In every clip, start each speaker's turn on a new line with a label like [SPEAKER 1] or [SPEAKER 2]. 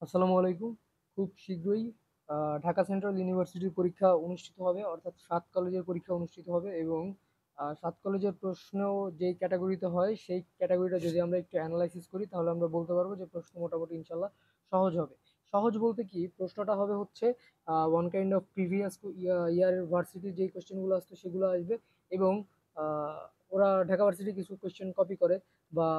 [SPEAKER 1] আসসালামু আলাইকুম। খুব শীঘ্রই ঢাকা সেন্ট্রাল ইউনিভার্সিটির পরীক্ষা অনুষ্ঠিত হবে, অর্থাৎ ৭ কলেজের পরীক্ষা অনুষ্ঠিত হবে এবং ৭ কলেজের প্রশ্ন যেই ক্যাটাগরিতে হয় সেই ক্যাটাগরিটা যদি আমরা একটু অ্যানালাইসিস করি তাহলে আমরা বলতে পারবো যে প্রশ্ন মোটামুটি ইনশাল্লাহ সহজ হবে। সহজ বলতে কি, প্রশ্নটা হবে হচ্ছে ওয়ান কাইন্ড অফ প্রিভিয়াস ইয়ারের ভার্সিটির যেই কোয়েশ্চেনগুলো আসতো সেগুলো আসবে এবং ওরা ঢাকা ভার্সিটি কিছু কোয়েশ্চেন কপি করে বা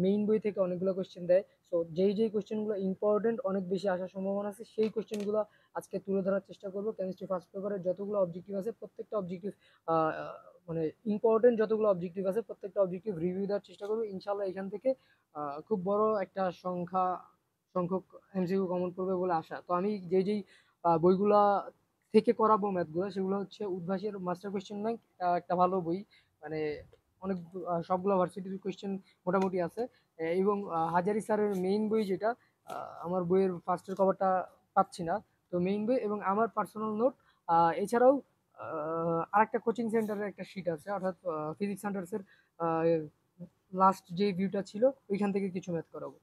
[SPEAKER 1] মেইন বই থেকে অনেকগুলো কোয়েশ্চেন দেয়। সো যেই কোয়েশ্চেনগুলো ইম্পর্টেন্ট অনেক বেশি আসার সম্ভাবনা আছে সেই কোয়েশ্চেনগুলো আজকে তুলে ধরার চেষ্টা করবো। কেমিস্ট্রি ফার্স্ট পেপারের যতগুলো অবজেক্টিভ আছে প্রত্যেকটা অবজেক্টিভ মানে ইম্পর্টেন্ট যতগুলো অবজেক্টিভ আছে প্রত্যেকটা অবজেক্টিভ রিভিউ দেওয়ার চেষ্টা করবো ইনশাল্লাহ। এখান থেকে খুব বড় একটা সংখ্যক এমসিকিউ কমন পড়বে বলে আশা। তো আমি যেই বইগুলা থেকে করাবো ম্যাথগুলো সেগুলো হচ্ছে উদ্ভাসের মাস্টার কোয়েশ্চেন ব্যাংক, একটা ভালো বই। মানে অনেক সবগুলো ভার্সিটির কোয়েশ্চেন মোটামুটি আছে। এবং হাজারি স্যারের মেইন বই যেটা, আমার বইয়ের ফার্স্টের কভারটা পাচ্ছি না, তো মেইন বই এবং আমার পার্সোনাল নোট। এছাড়াও আরেকটা কোচিং সেন্টারের একটা শিট আছে, অর্থাৎ ফিজিক্স সেন্টার্সের লাস্ট যে ভিউটা ছিল ওইখান থেকে কিছু ম্যাথ করাবো।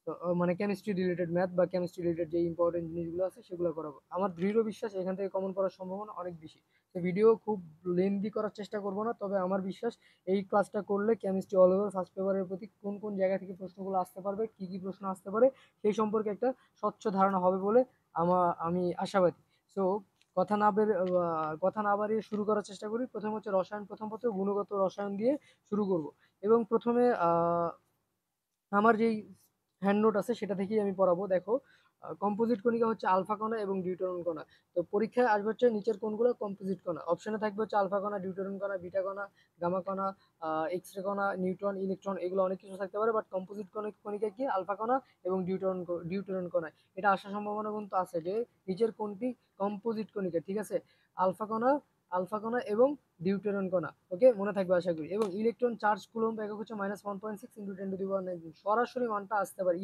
[SPEAKER 1] তো মানে কেমিস্ট্রি রিলেটেড ম্যাথ বা কেমিস্ট্রি রিলেটেড যে ইম্পর্টেন্ট জিনিসগুলো আছে সেগুলো করাবো। আমার দৃঢ় বিশ্বাস এখান থেকে কমন করার সম্ভাবনা অনেক বেশি। তো ভিডিও খুব লেন্দি করার চেষ্টা করবো না, তবে আমার বিশ্বাস এই ক্লাসটা করলে কেমিস্ট্রি অল ওভার ফার্স্ট পেপারের প্রতি কোন কোন জায়গা থেকে প্রশ্নগুলো আসতে পারবে, কি কি প্রশ্ন আসতে পারে সেই সম্পর্কে একটা স্বচ্ছ ধারণা হবে বলে আমি আশাবাদী। সো কথা না বাড়িয়ে শুরু করার চেষ্টা করি। প্রথমে হচ্ছে রসায়ন প্রথম পত্র, গুণগত রসায়ন দিয়ে শুরু করব। এবং প্রথমে আমার যেই হ্যান্ড নোট আছে সেটা থেকেই আমি পড়াবো। দেখো, কম্পোজিট কণিকা হচ্ছে আলফা কণা এবং ডিউটেরন কণা। তো পরীক্ষায় আসবে হচ্ছে নিচের কোনগুলো কম্পোজিট কণা। অপশনে থাকবে হচ্ছে আলফা কণা, ডিউটেরন কণা, বিটা কণা, গামা কণা, এক্স রে কণা, নিউট্রন, ইলেকট্রন, এগুলো অনেক কিছু থাকতে পারে। বাট কম্পোজিট কণিকা কি, আলফা কণা এবং ডিউটেরন কণা। এটা আসার সম্ভাবনা কিন্তু আছে যে নিচের কোনটি কম্পোজিট কণিকা, ঠিক আছে? আলফা কণা, আলফা কণা এবং ডিউটেরন কণা। ওকে, মনে থাকবে আশা করি। এবং ইলেকট্রন চার্জ কুলম্ব একক হচ্ছে -1.6 × 10⁻⁹ সরাসরি মানটা আসতে পারে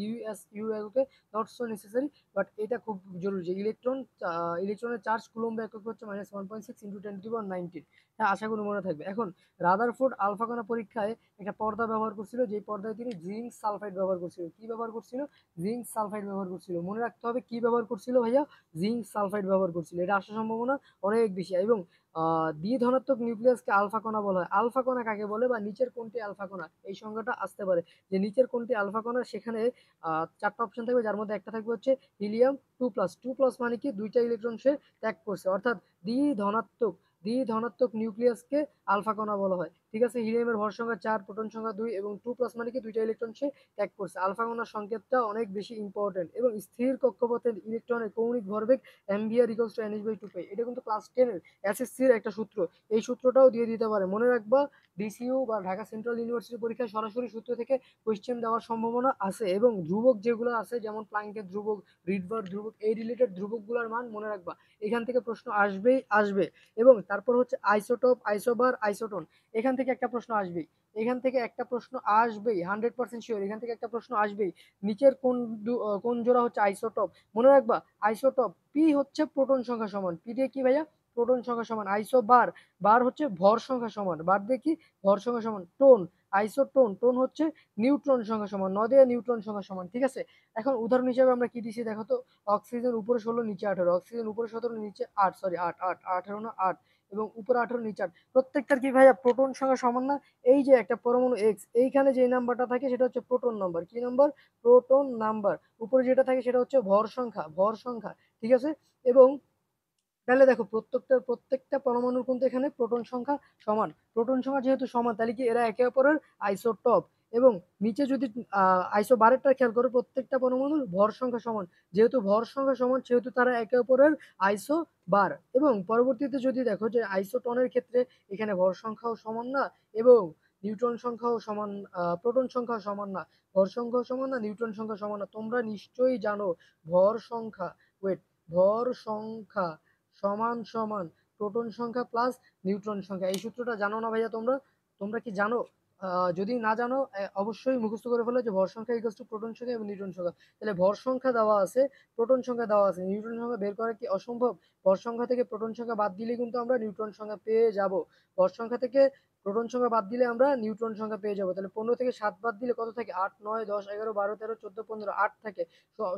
[SPEAKER 1] ইউ এককে, নট সো নেসেসারি। বাট এটা খুব জরুরি যে ইলেকট্রনের চার্জ কুলম্ব একক হচ্ছে -1.6 × 10⁻19। হ্যাঁ, আশা করি মনে থাকবে। এখন রাদারফোর্ড আলফা কণা পরীক্ষায় একটা পর্দা ব্যবহার করছিল, যেই পর্দায় তিনি জিঙ্ক সালফাইড ব্যবহার করছিল। কি ব্যবহার করছিল? জিঙ্ক সালফাইড ব্যবহার করছিল। মনে রাখতে হবে কি ব্যবহার করছিল ভাইয়া, জিঙ্ক সালফাইড ব্যবহার করছিল। এটা আসার সম্ভাবনা অনেক বেশি। এবং দ্বিধনাত্মক নিউক্লিয়াসকে আলফা কণা বলা হয়। আলফা কণা কাকে বলে বা নিচের কোনটি আলফা কণা, এই সংজ্ঞাটা আসতে পারে যে নিচের কোনটি আলফা কণা। সেখানে চারটা অপশন থাকবে, যার মধ্যে একটা থাকবে হচ্ছে হিলিয়াম 2+। 2+ মানে কি, দুইটা ইলেকট্রন সে ত্যাগ করছে, অর্থাৎ দ্বিধনাত্মক দ্বিধনাত্মক নিউক্লিয়াসকে আলফা কণা বলা হয়। ঠিক আছে, হিলিয়ামের ভর সংখ্যা 4, প্রোটন সংখ্যা 2 এবং 2+ মানে কি, দুইটা ইলেকট্রন সে ত্যাগ করছে। আলফা কণার সংকেতটা অনেক বেশি ইম্পর্টেন্ট। এবং স্থির কক্ষপথের ইলেকট্রনের কৌণিক ভরবেগ mvr = nh/2π, এটা কিন্তু ক্লাস 10 এর এসএসসির একটা সূত্র। এই সূত্রটাও দিয়ে দিতে পারে, মনে রাখবা। ডিসিইউ বা ঢাকা সেন্ট্রাল ইউনিভার্সিটি পরীক্ষায় সরাসরি সূত্র থেকে কোয়েশ্চেন দেওয়ার সম্ভাবনা আছে। এবং ধ্রুবক যেগুলো আছে, যেমন প্লাঙ্কের ধ্রুবক, রিডবার্গ ধ্রুবক, এই রিলেটেড ধ্রুবকগুলোর মান মনে রাখবা। এখান থেকে প্রশ্ন আসবেই আসবে। এবং তারপর হচ্ছে আইসোটোপ, আইসোবার, আইসোটোন, এখান থেকে একটা প্রশ্ন আসবেই। এখান থেকে একটা প্রশ্ন আসবেই, 100% শিওর এখান থেকে একটা প্রশ্ন আসবেই। নিচের কোন জোড়া হচ্ছে আইসোটোপ? মনে রাখবা, আইসোটোপ পি হচ্ছে প্রোটন সংখ্যা সমান, পি দিয়ে কি ভাইয়া, প্রোটন সংখ্যা সমান। আইসো বার, বার হচ্ছে ভর সংখ্যা সমান, বার দিয়ে কি, ভর সংখ্যা সমান। টোন, আইসোটোন, টোন হচ্ছে নিউট্রন সংখ্যা সমান, ন দিয়ে নিউট্রন সংখ্যা সমান। ঠিক আছে, এখন উদাহরণ হিসেবে আমরা কি দিছি দেখো তো, অক্সিজেন উপরে 16 নিচে 18, অক্সিজেন উপরে 17 নিচে 8, সরি 8 8 18 না 8, এবং উপরে 18 নিচে 8, প্রত্যেকটার কি ভাইয়া প্রোটন সংখ্যা সমান না? এই যে একটা পরমাণু এক্স, এইখানে যে নাম্বারটা থাকে সেটা হচ্ছে প্রোটন নাম্বার। কি নাম্বার? Proton number. উপরে যেটা থাকে সেটা হচ্ছে ভর সংখ্যা, ভর সংখ্যা। ঠিক আছে, এবং তাহলে দেখো প্রত্যেকটা পরমাণুর কিন্তু এখানে প্রোটন সংখ্যা সমান। প্রোটন সংখ্যা যেহেতু সমান, তাহলে কি এরা একে অপরের আইসোটপ। এবং নিচে যদি আইসো বারেরটা খেয়াল করো, প্রত্যেকটা পরমাণুর ভর সংখ্যা সমান। যেহেতু ভর সংখ্যা সমান সেহেতু তারা একে অপরের আইসো বার। এবং পরবর্তীতে যদি দেখো যে আইসোটনের ক্ষেত্রে এখানে ভর সংখ্যাও সমান না এবং নিউট্রন সংখ্যাও সমান, প্রোটন সংখ্যাও সমান না, ভর সংখ্যাও সমান না, নিউট্রন সংখ্যা সমান না। তোমরা নিশ্চয়ই জানো ভর সংখ্যা, ওয়েট, ভর সংখ্যা সমান সমান প্রোটন সংখ্যা প্লাস নিউট্রন সংখ্যা। এই সূত্রটা জানো না ভাইয়া তোমরা? তোমরা কি জানো? যদি না জানো অবশ্যই মুখস্থ করে ফেলো যে ভর সংখ্যা ইকুয়ালস টু প্রোটন সংখ্যা এবং নিউট্রন সংখ্যা। তাহলে ভর সংখ্যা দেওয়া আছে, প্রোটন সংখ্যা দেওয়া আছে, নিউট্রন সংখ্যা বের করা কি অসম্ভব? ভর সংখ্যা থেকে প্রোটন সংখ্যা বাদ দিলে কিন্তু আমরা নিউট্রন সংখ্যা পেয়ে যাব। ভর সংখ্যা থেকে প্রোটন সংখ্যা বাদ দিলে আমরা নিউট্রন সংখ্যা পেয়ে যাবো। তাহলে 15 থেকে 7 বাদ দিলে কত থাকে? 8, 9, 10, 11, 12, 13, 14, 15, 8 থাকে।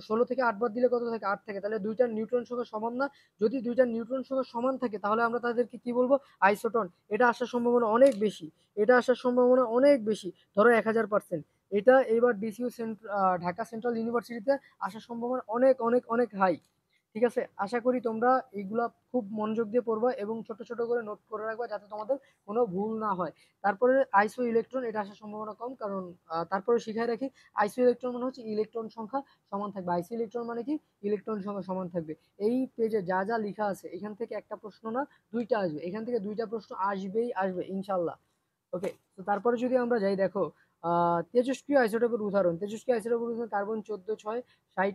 [SPEAKER 1] 16 থেকে 8 বাদ দিলে কত থাকে? 8 থাকে। তাহলে দুইটার নিউট্রন সংখ্যা সমান না? যদি দুইটার নিউট্রন সংখ্যা সমান থাকে তাহলে আমরা তাদেরকে কি বলবো? আইসোটন। এটা আসার সম্ভাবনা অনেক বেশি। এটা আসার সম্ভাবনা অনেক বেশি, ধরো 1000%। এটা এবার ঢাকা সেন্ট্রাল ইউনিভার্সিটিতে আসার সম্ভাবনা অনেক অনেক অনেক হাই। ঠিক আছে, আশা করি তোমরা এইগুলা খুব মনোযোগ দিয়ে পড়বা এবং ছোট ছোট করে নোট করে রাখবা যাতে তোমাদের কোনো ভুল না হয়। তারপরে আইসো ইলেকট্রন, এটা আসার সম্ভাবনা কম, কারণ তারপরে শিখাই রাখি, আইসো ইলেকট্রন মানে হচ্ছে ইলেকট্রন সংখ্যা সমান থাকবে। আইসো ইলেকট্রন মানে কি? ইলেকট্রন সংখ্যা সমান থাকবে। এই পেজে যা যা লেখা আছে এখান থেকে একটা প্রশ্ন না দুইটা আসবে, এখান থেকে দুইটা প্রশ্ন আসবেই আসবে ইনশাল্লাহ। ওকে, তো তারপরে যদি আমরা যাই, দেখো তেজস্ক্রিয় আইসোটোপের উদাহরণ। তেজস্ক্রিয় আইসোটোপের উদাহরণ কার্বন 14, 6, 60,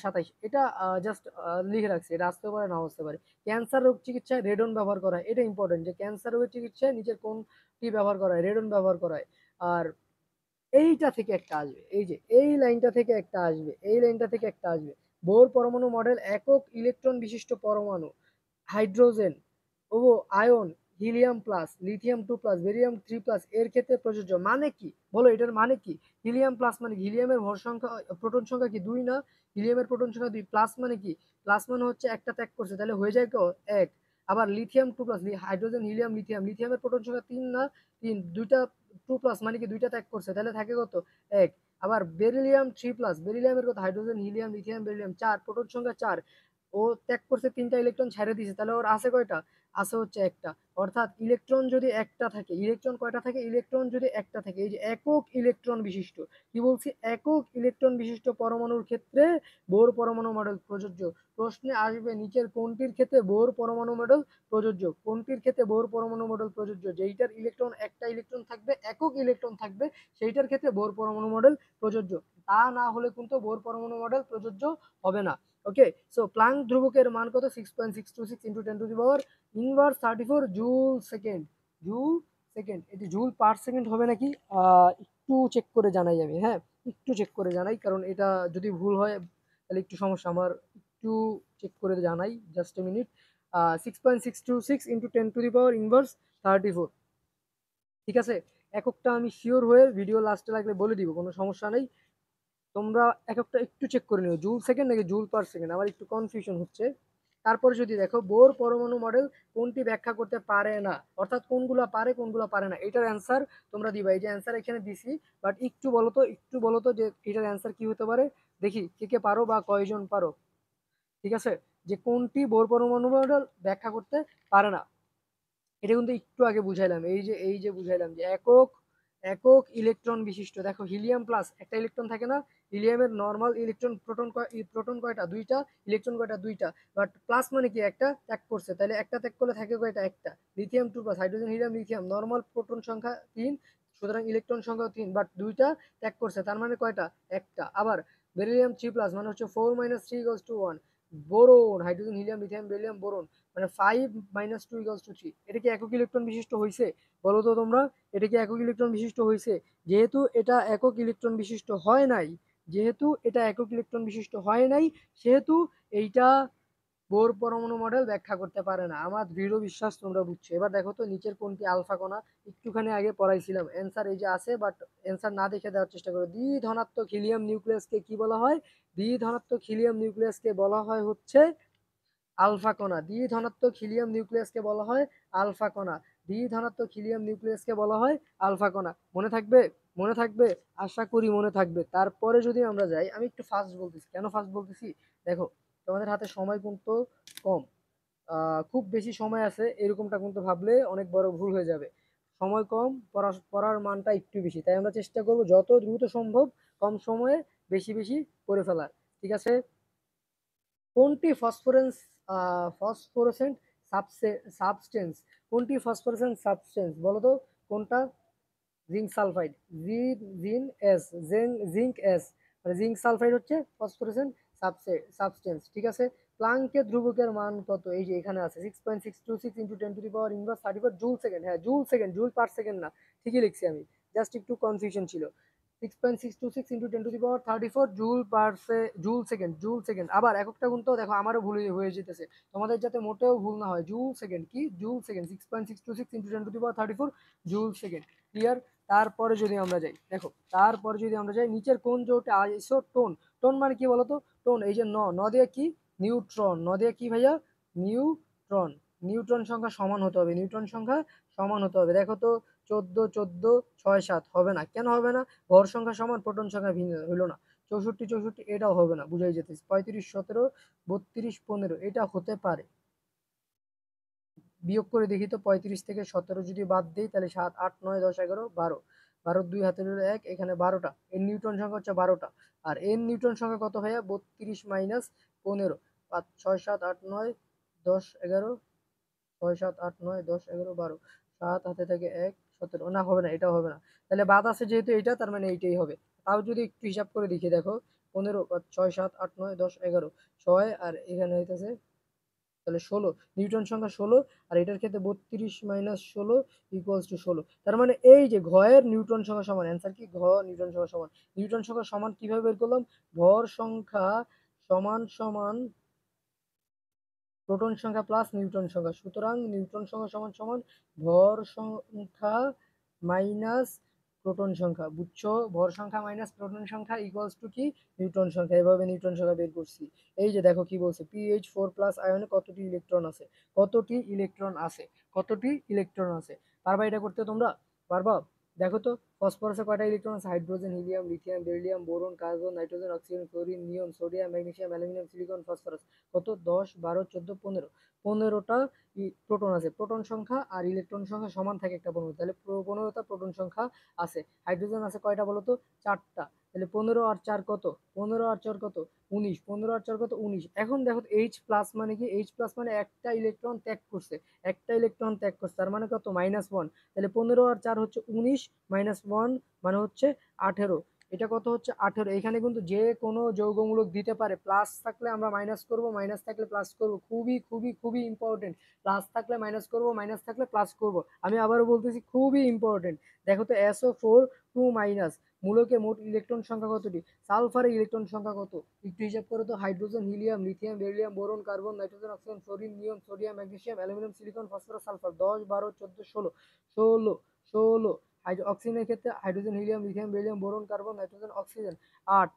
[SPEAKER 1] 27। এটা জাস্ট লিখে রাখছি, এটা আসতে পারে নাও আসতে পারে। ক্যান্সার রোগ চিকিৎসায় রেডন ব্যবহার করা হয়, এটা ইম্পর্টেন্ট যে ক্যান্সার রোগের চিকিৎসায় নিচের কোনটি ব্যবহার করা হয়? রেডন ব্যবহার করা হয়। আর এইটা থেকে একটা আসবে, এই যে এই লাইনটা থেকে একটা আসবে, এই লাইনটা থেকে একটা আসবে। বোর পরমাণু মডেল একক ইলেকট্রন বিশিষ্ট পরমাণু, হাইড্রোজেন ও ion, helium plus, lithium 2 plus, barium 3 plus এর ক্ষেত্রে প্রযোজ্য। মানে কি বলো, এটার মানে কি? হিলিয়াম প্লাস মানে হিলিয়ামের ভর সংখ্যা, প্রোটন সংখ্যা কি 2 না? হিলিয়ামের প্রোটন সংখ্যা 2। প্লাস মানে কি? প্লাস মানে হচ্ছে একটা ত্যাগ করছে, তাহলে হয়ে যায় কত? 1। আবার lithium 2 plus, hydrogen, helium, lithium, লিথিয়ামের প্রোটন সংখ্যা 3 না? 3, দুইটা 2 প্লাস মানে কি দুইটা ত্যাগ করছে, তাহলে থাকে কত? 1। আবার বেরিলিয়াম 3 প্লাস, বেরিলিয়ামের কত? Hydrogen, helium, lithium, beryllium 4, proton সংখ্যা 4। ও ত্যাগ করছে 3টা ইলেকট্রন ছেড়ে দিছে, তাহলে ওর আছে কয়টা? আছে হচ্ছে একটা। অর্থাৎ ইলেকট্রন যদি একটা থাকে, ইলেকট্রন কয়টা থাকে? ইলেকট্রন যদি একটা থাকে, এই যে একক ইলেকট্রন বিশিষ্ট, কি বলছি? একক ইলেকট্রন বিশিষ্ট পরমাণুর ক্ষেত্রে বোর পরমাণু মডেল প্রযোজ্য। প্রশ্নে আসবে নিচের কোনটির ক্ষেত্রে বোর পরমাণু মডেল প্রযোজ্য? কোনটির ক্ষেত্রে বোর পরমাণু মডেল প্রযোজ্য? যেইটার ইলেকট্রন একটা ইলেকট্রন থাকবে, একক ইলেকট্রন থাকবে, সেইটার ক্ষেত্রে বোর পরমাণু মডেল প্রযোজ্য। তা না হলে কিন্তু বোর পরমাণু মডেল প্রযোজ্য হবে না। ওকে, সো প্লাঙ্ক ধ্রুবকের মান কত? 6.626 into 10 inverse 34 joule second. Joule second, এটি জুল পার সেকেন্ড হবে নাকি একটু চেক করে জানাই আমি, হ্যাঁ একটু চেক করে জানাই, কারণ এটা যদি ভুল হয় তাহলে একটু সমস্যা আমার। একটু চেক করে জানাই, just a minute. 6.626 into 10 inverse 34। ঠিক আছে, এককটা আমি শিওর হয়ে ভিডিও লাস্টে লাগলে বলে দিব, কোনো সমস্যা নেই। তোমরা এককটা একটু চেক করে নিও, জুল সেকেন্ড নাকি জুল পার সেকেন্ড, আমার একটু কনফিউশন হচ্ছে। তারপরে যদি দেখো বোর পরমাণু মডেল কোনটি ব্যাখ্যা করতে পারে না, অর্থাৎ কোনগুলা পারে কোনগুলা পারে না, এটার অ্যান্সার তোমরা দিবা। এই যে অ্যান্সার এখানে দিছি, বাট একটু বলো তো যে এটার অ্যান্সার কি হতে পারে। দেখি কে কে পারো বা কয়জন পারো। ঠিক আছে, যে কোনটি বোর পরমাণু মডেল ব্যাখ্যা করতে পারে না। এটা কিন্তু একটু আগে বুঝাইলাম, এই যে বুঝাইলাম যে একক একক ইলেকট্রন বিশিষ্ট। দেখো হিলিয়াম প্লাস একটা ইলেকট্রন থাকে না? হিলিয়ামের নর্মাল ইলেকট্রন, প্রোটন কয়টা? দুইটা। ইলেকট্রন কয়টা? দুইটা। বাট প্লাস মানে কি একটা ত্যাগ করছে, তাহলে একটা ত্যাগ করলে থাকে কয়টা? একটা। Lithium 2 plus, hydrogen, helium, lithium normal proton সংখ্যা 3, সুতরাং ইলেকট্রন সংখ্যা 3, বাট দুইটা ত্যাগ করছে, তার মানে কয়টা? একটা। আবার বেরিলিয়াম 3 প্লাস মানে হচ্ছে 4 - 3 = 1। Boron, hydrogen, helium, lithium, beryllium, boron মানে 5 - 2 = 3। এটা কি একক ইলেকট্রন বিশিষ্ট হয়েছে? বলো তো তোমরা, এটা কি একক ইলেকট্রন বিশিষ্ট হয়েছে? যেহেতু এটা একক ইলেকট্রন বিশিষ্ট হয় নাই, যেহেতু এটা একক ইলেকট্রন বিশিষ্ট হয় নাই, সেহেতু এইটা বোর পরমাণু মডেল ব্যাখ্যা করতে পারে না। আমার দৃঢ় বিশ্বাস তোমরা বুঝছো। এবার দেখো তো নিচের কোনটি আলফা কণা? একটুখানি আগে পড়াইছিলাম, অ্যান্সার এই যে আছে, বাট অ্যান্সার না দেখে দেওয়ার চেষ্টা করো। দ্বি ধনাত্মক হিলিয়াম নিউক্লিয়াসকে কি বলা হয়? দ্বি ধনাত্মক হিলিয়াম নিউক্লিয়াসকে বলা হয় হচ্ছে আলফা কণা। দ্বি ধনাত্মক হিলিয়াম নিউক্লিয়াসকে বলা হয় আলফা কণা। দ্বি ধনাত্মক হিলিয়াম নিউক্লিয়াসকে বলা হয় আলফা কণা। মনে থাকবে? মনে থাকবে, আশা করি মনে থাকবে। তারপরে যদি আমরা যাই, আমি একটু ফাস্ট বলতেছি, কেন ফাস্ট বলতেছি দেখো, তোমাদের হাতে সময় কিন্তু কম, খুব বেশি সময় আছে এরকমটা কিন্তু ভাবলে অনেক বড় ভুল হয়ে যাবে। সময় কম, পড়ার মানটা একটু বেশি, তাই আমরা চেষ্টা করব যত দ্রুত সম্ভব কম সময়ে বেশি বেশি করে ফেলার। ঠিক আছে, কোনটি ফসফোরেসেন্ট সাবস্টেন্স? কোনটি ফসফোরেসেন্ট সাবস্টেন্স বলো তো? কোনটা? Zinc sulphide. জিঙ্ক এস, মানে জিঙ্ক সালফাইড হচ্ছে ফসফোরেসেন্ট সাবস্টেন্স। ঠিক আছে, প্লাঙ্কের ধ্রুবকের মান কত? এই যে এখানে আছে 6.626 ইন্টু 10⁻⁴ জুল সেকেন্ড। হ্যাঁ joule second, joule per second না, ঠিকই লিখছি আমি, জাস্ট একটু কনফিউশন ছিল। 6.626 ইন্টু 10⁻34 জুল সেকেন্ড। আবার এককটা গুণ তো দেখো আমারও ভুল হয়ে যেতেছে, তোমাদের যাতে মোটেও ভুল না হয়। জুল সেকেন্ড, কি joule second, 6.626 into 10⁻34 joule second. Clear? তারপরে যদি আমরা যাই, দেখো তারপরে যদি আমরা যাই নিচের কোন জোটে আইসোটোন। টোন মানে কি বলতো? টোন এই যে ন দিয়ে কি নিউট্রন, ন দিয়ে কি ভাইয়া নিউট্রন। নিউট্রন সংখ্যা সমান হতে হবে, নিউট্রন সংখ্যা সমান হতে হবে। দেখো তো 14 14 6 7 হবে না, কেন হবে না? ভর সংখ্যা সমান, প্রোটন সংখ্যা ভিন্ন, হইলো না। 64 64 এটাও হবে না, বুঝাই যেতেছে। 35 17 32 15 এটা হতে পারে। বিয়োগ করে দেখি তো, 35 থেকে 17 যদি বাদ দিই তাহলে 7 8 9 10 11 12, 12 2 হাতে রইল 1, এখানে 12টা। এর নিউটন সংখ্যা হচ্ছে 12টা। আর এর নিউটন সংখ্যা কত ভাইয়া? 32 মাইনাস 15, 5 6 7 8 9 10 11, 6 7 8 9 10 11 12, 7 হাতে থাকে 1 17, না হবে না, এটাও হবে না। তাহলে বাদ আছে যেহেতু এটা, তার মানে এইটাই হবে। তাও যদি একটু হিসাব করে দেখি, দেখো 15 6 7 8 9 10 11, 6 আর এখানে হইতেছে তাহলে 16, নিউটন সংখ্যা 16। আর এটার ক্ষেত্রে 32 মাইনাস 16 ইকুয়ালস টু 16। তার মানে এই যে ঘয়ের নিউটন সংখ্যা সমান, অ্যান্সার কি ঘ নিউটন সংখ্যা সমান। নিউটন সংখ্যা সমান কিভাবে বের করলাম? ভর সংখ্যা সমান সমান প্রোটন সংখ্যা প্লাস নিউটন সংখ্যা। সুতরাং নিউটন সংখ্যা সমান সমান ভর সংখ্যা মাইনাস প্রোটন সংখ্যা। বুঝছো? ভর সংখ্যা মাইনাস প্রোটন সংখ্যা ইকুয়ালস টু কি নিউটন সংখ্যা। এভাবে নিউটন সংখ্যা বের করছি। এই যে দেখো কি বলছে, PH4 প্লাস আয়নে কতটি ইলেকট্রন আছে, কতটি ইলেকট্রন আছে, কতটি ইলেকট্রন আছে। পারবা এটা করতে তোমরা? পারবা? দেখো তো ফসফরাসে কয়টা ইলেকট্রন আছে? Hydrogen, helium, lithium, beryllium, boron, carbon, nitrogen, oxygen, chlorine, neon, sodium, magnesium, aluminium, silicon, phosphorus. কত? 10 12 14 15, 15টা প্রোটন আছে। প্রোটন সংখ্যা আর ইলেকট্রন সংখ্যা সমান থাকে একটা পরমাণু, তাহলে 15টা প্রোটন সংখ্যা আছে। হাইড্রোজেন আছে কয়টা বলো তো? 4টা। তাহলে 15 আর 4 কত? 15 আর 4 কত? 19। 15 আর 4 কত? 19। এখন দেখো H প্লাস মানে কি? H প্লাস মানে একটা ইলেকট্রন ত্যাগ করছে, একটা ইলেকট্রন ত্যাগ করছে, তার মানে কত? -1। তাহলে 15 আর 4 হচ্ছে 19, -1 মানে হচ্ছে 18। এটা কত হচ্ছে? 18। এখানে কিন্তু যে কোনো যৌগমূলক দিতে পারে, প্লাস থাকলে আমরা মাইনাস করব, মাইনাস থাকলে প্লাস করব। খুবই খুবই খুবই ইম্পর্টেন্ট। প্লাস থাকলে মাইনাস করব, মাইনাস থাকলে প্লাস করব। আমি আবারও বলতেছি, খুবই ইম্পর্টেন্ট। দেখো তো SO4 2 মাইনাস মূলকে মোট ইলেকট্রন সংখ্যা কতটি? সালফারের ইলেকট্রন সংখ্যা কত? একটু হিসাব করো তো। Hydrogen, helium, lithium, beryllium, boron, carbon, nitrogen, oxygen, fluorine, neon, sodium, magnesium, aluminium, silicon, phosphorus, sulphur. 10 12 14 16, 16 16। অক্সিজেনের ক্ষেত্রে hydrogen, helium, lithium, beryllium, boron, carbon, nitrogen, oxygen 8।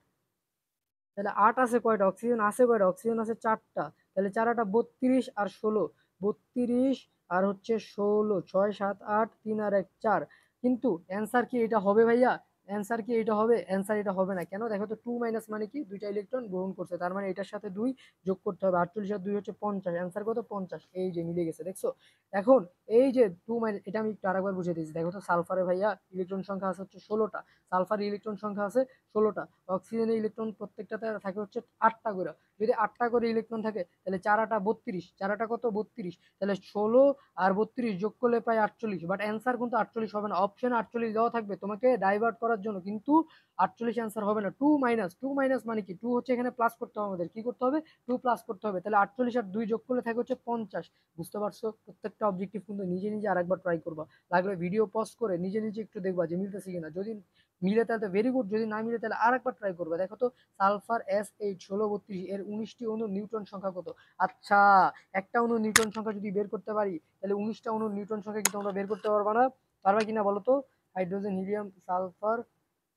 [SPEAKER 1] তাহলে 8 আছে কয়টা? অক্সিজেন আছে কয়টা? অক্সিজেন আছে 4টা। তাহলে 4 8 32 আর 16, 32 আর হচ্ছে 16, 6 7 8 3 আর 1 4। কিন্তু অ্যান্সার কি এটা হবে ভাইয়া? অ্যান্সার কি এটা হবে? অ্যান্সার এটা হবে না। কেন? দেখো তো 2 মাইনাস মানে কি? দুইটা ইলেকট্রন গ্রহণ করছে, তার মানে এটার সাথে 2 যোগ করতে হবে। 48 আর 2 হচ্ছে 50। অ্যান্সার কত? 50। এই যে মিলে গেছে, দেখছো? এখন এই যে 2 মাইনাস, এটা আমি একটু আরেকবার বুঝিয়ে দিচ্ছি। দেখো তো সালফারে ভাইয়া ইলেকট্রন সংখ্যা আছে হচ্ছে 16টা, সালফার ইলেকট্রন সংখ্যা আছে 16টা। অক্সিজেনের ইলেকট্রন প্রত্যেকটাতে থাকে হচ্ছে 8টা করে। যদি 8টা করে ইলেকট্রন থাকে তাহলে 4 8 32, 4 8 কত? 32। তাহলে 16 আর 32 যোগ করলে পাই 48। বাট অ্যান্সার কিন্তু 48 হবে না। অপশনে 48 দেওয়া থাকবে তোমাকে ডাইভার্ট করার জন্য, কিন্তু 48 অ্যান্সার হবে না। 2 মাইনাস, 2 মাইনাস মানে কি? 2 হচ্ছে এখানে প্লাস করতে হবে, আমাদের কি করতে হবে? 2 প্লাস করতে হবে। তাহলে 48 আর 2 যোগ করলে থাকে হচ্ছে 50। বুঝতে পারছো? প্রত্যেকটা অবজেক্টিভ কিন্তু নিজে নিজে আরেকবার ট্রাই করবা, লাগলে ভিডিও পজ করে নিজে নিজে একটু দেখবা যে মিলতেছে কিনা। যদি মিলে তাহলে ভেরি গুড, যদি না মিলে তাহলে আরেকবার ট্রাই করবে। দেখো তো সালফার SH 1632 এর 19টি অণুর নিউটন সংখ্যা কত? আচ্ছা, একটা অণুর নিউটন সংখ্যা যদি বের করতে পারি, তাহলে 19টা অণুর নিউটন সংখ্যা কি তোমরা বের করতে পারবা না? পারবা কিনা বলো তো? হাইড্রোজেন, হিলিয়াম, সালফার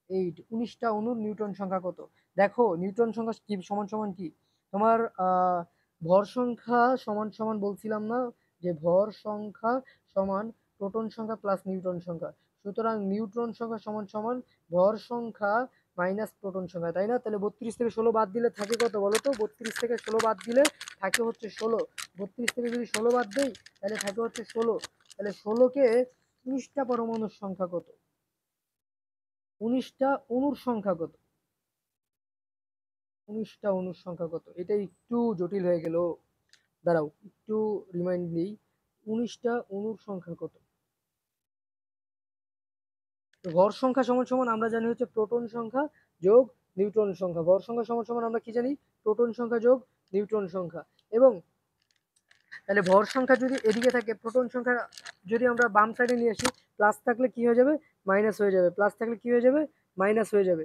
[SPEAKER 1] 8, 19টা অণুর নিউটন সংখ্যা কত? দেখো নিউটন সংখ্যা কি সমান সমান কি তোমার ভর সংখ্যা সমান সমান বলছিলাম না, যে ভর সংখ্যা সমান প্রোটন সংখ্যা প্লাস নিউটন সংখ্যা। সুতরাং নিউট্রন সংখ্যা সমান সমান ভর সংখ্যা মাইনাস প্রোটন সংখ্যা, তাই না? তাহলে 32 থেকে 16 বাদ দিলে থাকে কত বলো তো? 32 থেকে 16 বাদ দিলে থাকে হচ্ছে 16। 32 থেকে যদি 16 বাদ দেই তাহলে থাকে হচ্ছে 16। তাহলে 16কে 19টা পরমাণুর সংখ্যা কত? 19টা অণুর সংখ্যা কত? 19টা অণুর সংখ্যা কত? এটা একটু জটিল হয়ে গেল। দাঁড়াও একটু রিমাইন্ড দিই। 19টা অণুর সংখ্যা কত? তো ভর সংখ্যা সমান সমান আমরা জানি হচ্ছে প্রোটন সংখ্যা যোগ নিউট্রন সংখ্যা। ভর সংখ্যা সমান সমান আমরা কি জানি? প্রোটন সংখ্যা যোগ নিউট্রন সংখ্যা। এবং তাহলে ভর সংখ্যা যদি এদিকে থাকে, প্রোটন সংখ্যা যদি আমরা বাম সাইডে নিয়ে আসি, প্লাস থাকলে কি হয়ে যাবে? মাইনাস হয়ে যাবে। প্লাস থাকলে কি হয়ে যাবে? মাইনাস হয়ে যাবে।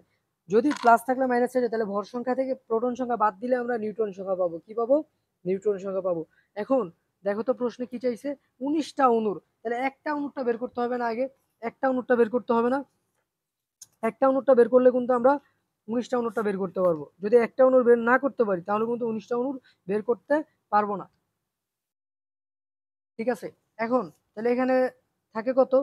[SPEAKER 1] যদি প্লাস থাকলে মাইনাস হয়ে যায়, তাহলে ভর সংখ্যা থেকে প্রোটন সংখ্যা বাদ দিলে আমরা নিউট্রন সংখ্যা পাবো। কি পাবো? নিউট্রন সংখ্যা পাবো। এখন দেখো তো প্রশ্নে কি চাইছে? 19টা অণুর, তাহলে একটা অণুরটা বের করতে হবে না আগে? একটা অণুরটা বের করতে হবে না? একটা অণুরটা বের করলে কিন্তু আমরা 19টা অণুরটা বের করতে পারবো। যদি একটা অণুর বের না করতে পারি, তাহলে কিন্তু 19টা অণুর বের করতে পারবো না। ঠিক আছে? এখন তাহলে এখানে থাকে কত?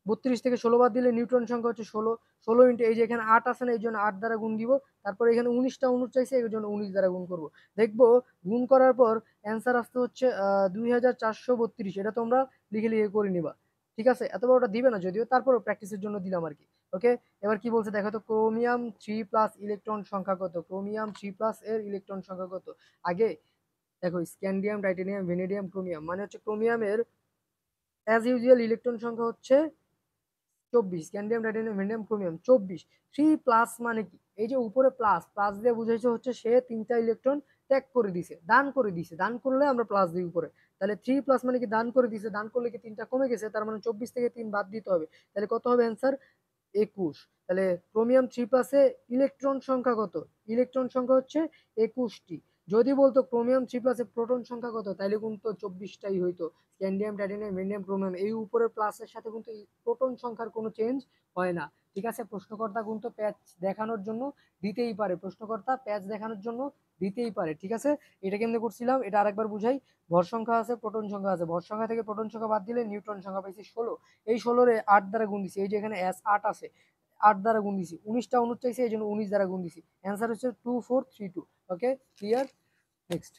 [SPEAKER 1] 32 থেকে 16 বাদ দিলে নিউট্রন সংখ্যা হচ্ছে 16। 16 ইন্টু এই যে এখানে 8 আছে না, এই জন্য 8 দ্বারা গুণ দিব। তারপর এখানে 19টা অণু চাইছে, এই জন্য 19 দ্বারা গুণ করব। দেখবো গুণ করার পর অ্যান্সার আসতে হচ্ছে 2432। এটা তোমরা লিখে লিখে করে নিবা। ঠিক আছে? এত বড়টা দিবে না যদিও, তারপরও প্র্যাকটিসের জন্য দিলাম আর কি। ওকে, এবার কি বলছে দেখো তো, ক্রোমিয়াম 3+ ইলেকট্রন সংখ্যা কত? ক্রোমিয়াম 3+ এর ইলেকট্রন সংখ্যা কত? আগে দেখো, স্ক্যান্ডিয়াম, টাইটেনিয়াম, ভেনেডিয়াম, ক্রোমিয়াম, মানে হচ্ছে ক্রোমিয়ামের অ্যাজ ইউজুয়াল ইলেকট্রন সংখ্যা হচ্ছে 24। Scandium, titanium, vanadium, chromium 24। 3+ মানে কি? এই যে উপরে প্লাস প্লাস দিয়ে বুঝাইছে হচ্ছে সে 3টা ইলেকট্রন ত্যাগ করে দিছে, দান করে দিছে। দান করলে আমরা প্লাস দিই উপরে। তাহলে 3+ মানে কি? দান করে দিছে। দান করলে কি 3টা কমে গেছে? তার মানে 24 থেকে 3 বাদ দিতে হবে। তাহলে কত হবে অ্যান্সার? 21। তাহলে ক্রোমিয়াম 3+এ ইলেকট্রন সংখ্যা কত? ইলেকট্রন সংখ্যা হচ্ছে 21টি। যদি বলতো ক্রোমিয়াম 3+এ প্রোটন সংখ্যা কত, তাহলে কিন্তু 24টাই হইতো। স্ক্যান্ডিয়াম, টাইটেনিয়াম, ভ্যানাডিয়াম, ক্রোমিয়াম, এই উপরের প্লাসের সাথে কিন্তু প্রোটন সংখ্যার কোনো চেঞ্জ হয় না। ঠিক আছে? প্রশ্নকর্তা কিন্তু প্যাচ দেখানোর জন্য দিতেই পারে। প্রশ্নকর্তা প্যাচ দেখানোর জন্য দিতেই পারে। ঠিক আছে? এটা কেমনে করছিলাম এটা আরেকবার বুঝাই। ভর সংখ্যা আছে, প্রোটন সংখ্যা আছে। ভর সংখ্যা থেকে প্রোটন সংখ্যা বাদ দিলে নিউট্রন সংখ্যা পাইছি 16। এই 16-রে 8 দ্বারা গুণ দিছি। এই যে এখানে এস 8 আছে, 8 দ্বারা গুণ দিছি। 19টা অণু চাইছে, এই জন্য 19 দ্বারা গুণ দিছি। অ্যান্সার হচ্ছে 2432। ওকে, ক্লিয়ার? নেক্সট,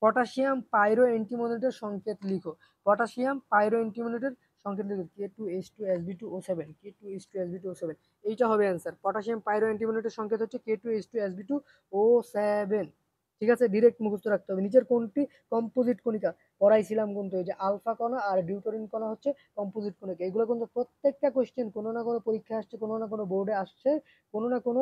[SPEAKER 1] পটাশিয়াম পাইরো অ্যান্টিমোনিটের সংকেত লিখো। পটাশিয়াম পাইরো অ্যান্টিমোনিটের সংকেত লিখো। K2H2Sb2O7, K2H2Sb2O7, এইটা হবে অ্যান্সার। পটাশিয়াম পাইরো অ্যান্টিমোনিটের সংকেত হচ্ছে K2H2Sb2O7। ঠিক আছে? ডিরেক্ট মুখস্থ রাখতে হবে। নিচের কোনটি কম্পোজিট কণিকা? পড়াইছিলাম কিন্তু, এই যে আলফা কণা আর ডিউটোরিন কণা হচ্ছে কম্পোজিট কণিকা। এগুলো কিন্তু প্রত্যেকটা কোশ্চেন কোনো না কোনো পরীক্ষা আসছে, কোনো না কোনো বোর্ডে আসছে, কোনো না কোনো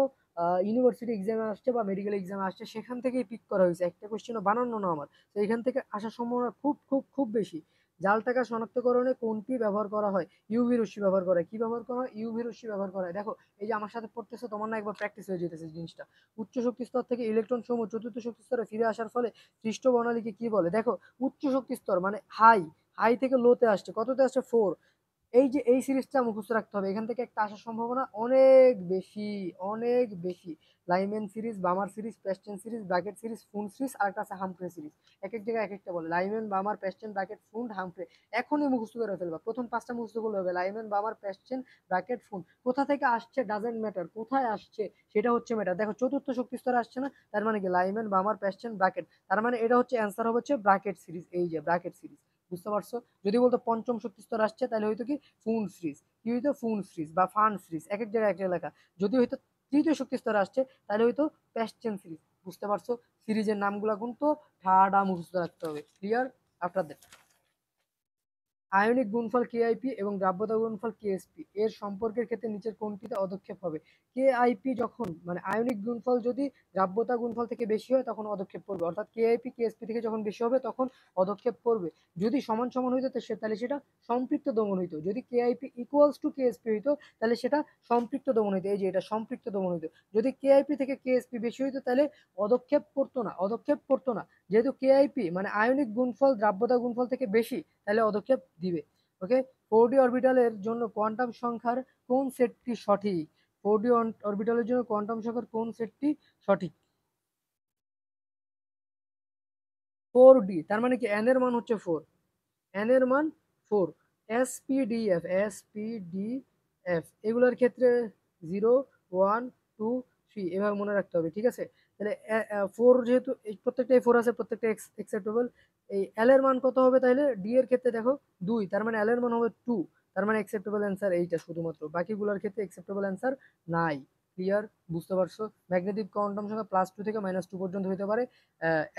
[SPEAKER 1] ইউনিভার্সিটি এক্সামে আসছে বা মেডিকেল এক্সামে আসছে, সেখান থেকেই পিক করা হয়েছে। একটা কোশ্চেনও বানানো না আমার। তো এখান থেকে আসার সম্ভাবনা খুব খুব খুব বেশি। জাল টাকা শনাক্তকরণে কোনটি ব্যবহার করা হয়? ইউভি রশ্মি ব্যবহার করা হয়। কি ব্যবহার করা হয়? ইউভি রশ্মি ব্যবহার করা হয়। দেখো, এই যে আমার সাথে পড়তেছো, তোমার না একবার প্র্যাকটিস হয়ে যেতেছে জিনিসটা। উচ্চ শক্তি স্তর থেকে ইলেকট্রন সমূহ চতুর্থ শক্তি স্তরে ফিরে আসার ফলে সৃষ্ট বর্ণালীকে কি বলে? দেখো, উচ্চ শক্তি স্তর মানে হাই, হাই থেকে লোতে আসছে। কততে আসছে? 4। এই যে এই সিরিজটা মুখস্থ রাখতে হবে। এখান থেকে একটা আসার সম্ভাবনা অনেক বেশি, অনেক বেশি। Lyman series, Balmer series, Paschen series, Brackett series, Pfund series, আর একটা আছে হামফ্রে সিরিজ। এক এক জায়গায় এক একটা বলে। Lyman, Balmer, Paschen, Brackett, Pfund, Humphrey. এখনই মুখস্থ করে ফেলবা। প্রথম 5টা মুখস্থ করলে হবে। Lyman, Balmer, Paschen, Brackett, Pfund. কোথা থেকে আসছে ডাজেন্ট ম্যাটার, কোথায় আসছে সেটা হচ্ছে ম্যাটার। দেখো, চতুর্থ শক্তি স্তরে আসছে না, তার মানে কি? Lyman, Balmer, Paschen, Brackett. তার মানে এটা হচ্ছে অ্যান্সার হবে হচ্ছে ব্র্যাকেট সিরিজ। এই যে ব্র্যাকেট সিরিজ, বুঝতে পারছো? যদি বলতো পঞ্চম শক্তি স্তর আসছে, তাহলে হয়তো কি? ফুন সিরিজ। কি হইতো? ফুন সিরিজ বা ফান সিরিজ, এক এক জায়গায় এক এক লেখা। যদি হয়তো তৃতীয় শক্তি স্তরে আসছে, তাহলে হয়তো প্যাস্টেন সিরিজ। বুঝতে পারছো? সিরিজের নামগুলা কিন্তু ঠাডা মুখস্থ রাখতে হবে। ক্লিয়ার? আফটার দ্যাট, আয়নিক গুণফল কেআইপি এবং দ্রাব্যতা গুণফল কেএসপি এর সম্পর্কের ক্ষেত্রে নিচের কোনটিতে অদক্ষেপ হবে? কেআইপি যখন মানে আয়নিক গুণফল যদি দ্রাব্যতা গুণফল থেকে বেশি হয়, তখন অদক্ষেপ পড়বে। অর্থাৎ কেআইপি কেএসপি থেকে যখন বেশি হবে, তখন অদক্ষেপ পড়বে। যদি সমান সমান হইতো, তাহলে সেটা সম্পৃক্ত দমন হইতো। যদি কেআইপি ইকুয়ালস টু কেএসপি হইতো, তাহলে সেটা সম্পৃক্ত দমন হইতো। এই যে এটা সম্পৃক্ত দমন হইতো। যদি কেআইপি থেকে কেএসপি বেশি হইতো, তাহলে অদক্ষেপ পড়তো না, অদক্ষেপ পড়তো না। যেহেতু কেআইপি মানে আয়নিক গুণফল দ্রাব্যতা গুণফল থেকে বেশি, তাহলে অদক্ষেপ দিবে। ওকে, 4D অরবিটালের জন্য কোয়ান্টাম সংখ্যার কোন সেটটি সঠিক? 4D অরবিটালের জন্য কোয়ান্টাম সংখ্যার কোন সেটটি সঠিক? 4D, তার মানে কি? n এর মান হচ্ছে 4। n এর মান 4। এসপিডিএফ, এসপিডিএফ এগুলোর ক্ষেত্রে 0, 1, 2, 3 এভাবে মনে রাখতে হবে। ঠিক আছে? তাহলে 4 যেহেতু এই প্রত্যেকটা 4 আছে, প্রত্যেকটা অ্যাকসেপ্টেবল। এই এল এর মান কত হবে তাহলে? ডি এর ক্ষেত্রে দেখো 2, তার মানে এল এর মান হবে 2। তার মানে অ্যাকসেপ্টেবল অ্যান্সার এইটা শুধুমাত্র, বাকিগুলোর ক্ষেত্রে অ্যাকসেপ্টেবল অ্যান্সার নাই। ক্লিয়ার? বুঝতে পারছো? ম্যাগনেটিক কোয়ান্টাম সংখ্যা +2 থেকে -2 পর্যন্ত হতে পারে।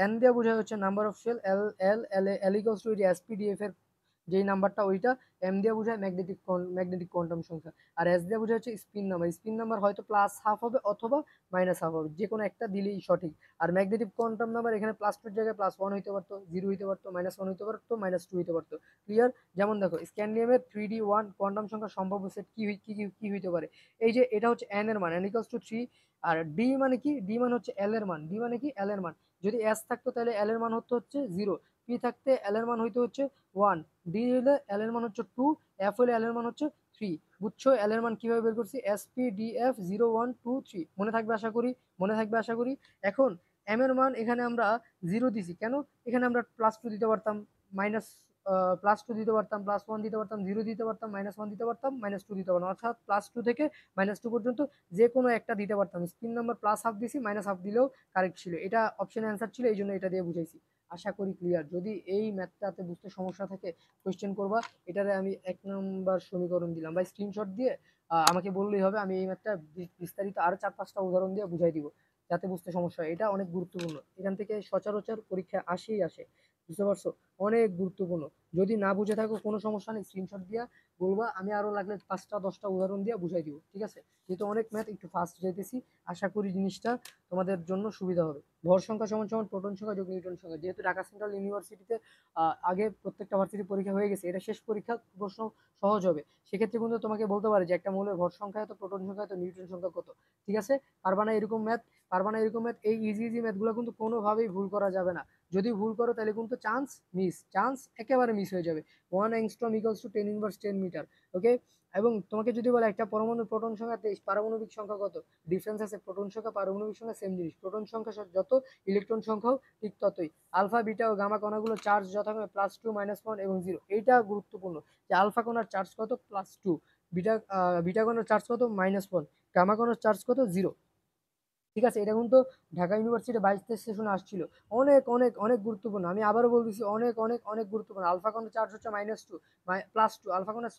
[SPEAKER 1] এন দিয়ে বোঝা হচ্ছে number of shell. L L L L equals to SPDF এর যেই নাম্বারটা ওইটা, এম দিয়ে বোঝায় ম্যাগনেটিক কোয়ান্টাম সংখ্যা, আর এস দিয়ে বোঝায় হচ্ছে স্পিন নাম্বার হয়তো প্লাস হাফ হবে অথবা মাইনাস হাফ হবে, যে কোনো একটা দিলেই সঠিক। আর ম্যাগনেটিক কোয়ান্টাম নাম্বার এখানে +2 জায়গায় +1 হইতে পারতো, 0 হইতে পারতো, -1 হইতে পারতো, -2 হইতে পারতো। ক্লিয়ার? যেমন দেখো স্ক্যান্ডিয়ামের 3D1 কোয়ান্টাম সংখ্যার সম্ভাব্য সেট কি হইতে পারে? এই যে এটা হচ্ছে n এর মান, n = 3। আর ডি মানে কি? ডি মানে হচ্ছে এল এর মান। ডি মানে কি? এল এর মান। যদি এস থাকতো তাহলে এল এর মান হচ্ছে 0, পি থাকতে এল এর মান হচ্ছে 1, ডি হলে এল এর মান হচ্ছে 2, এফ হলে এল এর মান হচ্ছে 3। বুঝছো এল এর মান কিভাবে বের করছি? SP D F 0 1 2 3। মনে থাকবে আশা করি, মনে থাকবে আশা করি। এখন এম এর মান এখানে আমরা 0 দিছি কেন? এখানে আমরা +2 দিতে পারতাম, মাইনাস +2 দিতে পারতাম, +1 দিতে পারতাম, 0 দিতে পারতাম, -1 দিতে পারতাম, -2 দিতে পারতাম, অর্থাৎ +2 থেকে -2 পর্যন্ত যে কোনো একটা দিতে পারতাম। স্পিন নাম্বার +1/2 দিছি, -1/2 দিলেও কারেক্ট ছিল। এটা অপশন অ্যান্সার ছিল, এই জন্য এটা দিয়ে বুঝাইছি। আশা করি ক্লিয়ার। যদি এই ম্যাথটাতে বুঝতে সমস্যা থাকে কোয়েশ্চেন করবা। এটারে আমি 1 নম্বর সমীকরণ দিলাম, বা স্ক্রিনশট দিয়ে আমাকে বললেই হবে। আমি এই ম্যাথটা বিস্তারিত আরো 4-5টা উদাহরণ দিয়ে বুঝাই দিব, যাতে বুঝতে সমস্যা হয়। এটা অনেক গুরুত্বপূর্ণ, এখান থেকে সচরাচর পরীক্ষায় আসে। বুঝতে পারছো? অনেক গুরুত্বপূর্ণ। যদি না বুঝে থাকো কোনো সমস্যা নেই, স্ক্রিনশট দিয়া বলবা, আমি আরো লাগলে 5টা-10টা উদাহরণ দিয়ে বুঝাই দিব, ঠিক আছে? যেহেতু অনেক ম্যাথ একটু ফাস্ট যাইতেছি, আশা করি জিনিসটা তোমাদের জন্য সুবিধা হবে। ভর সংখ্যা সমান সমান প্রোটন সংখ্যা যোগ নিউটন সংখ্যা। যেহেতু ঢাকা সেন্ট্রাল ইউনিভার্সিটিতে আগে প্রত্যেকটা ভার্সিটি পরীক্ষা হয়ে গেছে, এটা শেষ পরীক্ষা, প্রশ্ন সহজ হবে। সেক্ষেত্রে কিন্তু তোমাকে বলতে পারে যে একটা মৌলের ভর সংখ্যা এত, প্রোটন সংখ্যা এত, নিউটন সংখ্যা কত। ঠিক আছে? পারবা না এরকম ম্যাথ? পারবা না এরকম ম্যাথ? এই ইজি ম্যাথগুলো কিন্তু কোনোভাবেই ভুল করা যাবে না। যদি ভুল করো তাহলে কিন্তু চান্স একেবারে মিস হয়ে যাবে। 1 angstrom = 10 × 10 মিটার। ওকে? এবং তোমাকে যদি বলে একটা পরমাণুর প্রোটন সংখ্যা 23, পারমাণবিক সংখ্যা কত? ডিফারেন্স আছে, প্রোটন সংখ্যা পারমাণবিক সংখ্যা সেম জিনিস। প্রোটন সংখ্যা যত, ইলেকট্রন সংখ্যাও ঠিক ততই। আলফা বিটা ও গামা কণাগুলো চার্জ যথাক্রমে +2 -1 এবং 0। এইটা গুরুত্বপূর্ণ যে আলফা কণার চার্জ কত? +2। বিটা কণার চার্জ কত? -1। গামা কণার চার্জ কত? 0। ঠিক আছে? এটা কিন্তু ঢাকা ইউনিভার্সিটি 22 সেশনে আসছিল। অনেক অনেক অনেক গুরুত্বপূর্ণ। আমি আবারও বলতেছি, অনেক অনেক অনেক গুরুত্বপূর্ণ। আলফা কণার চার্জ হচ্ছে -2, +2। আলফা কণার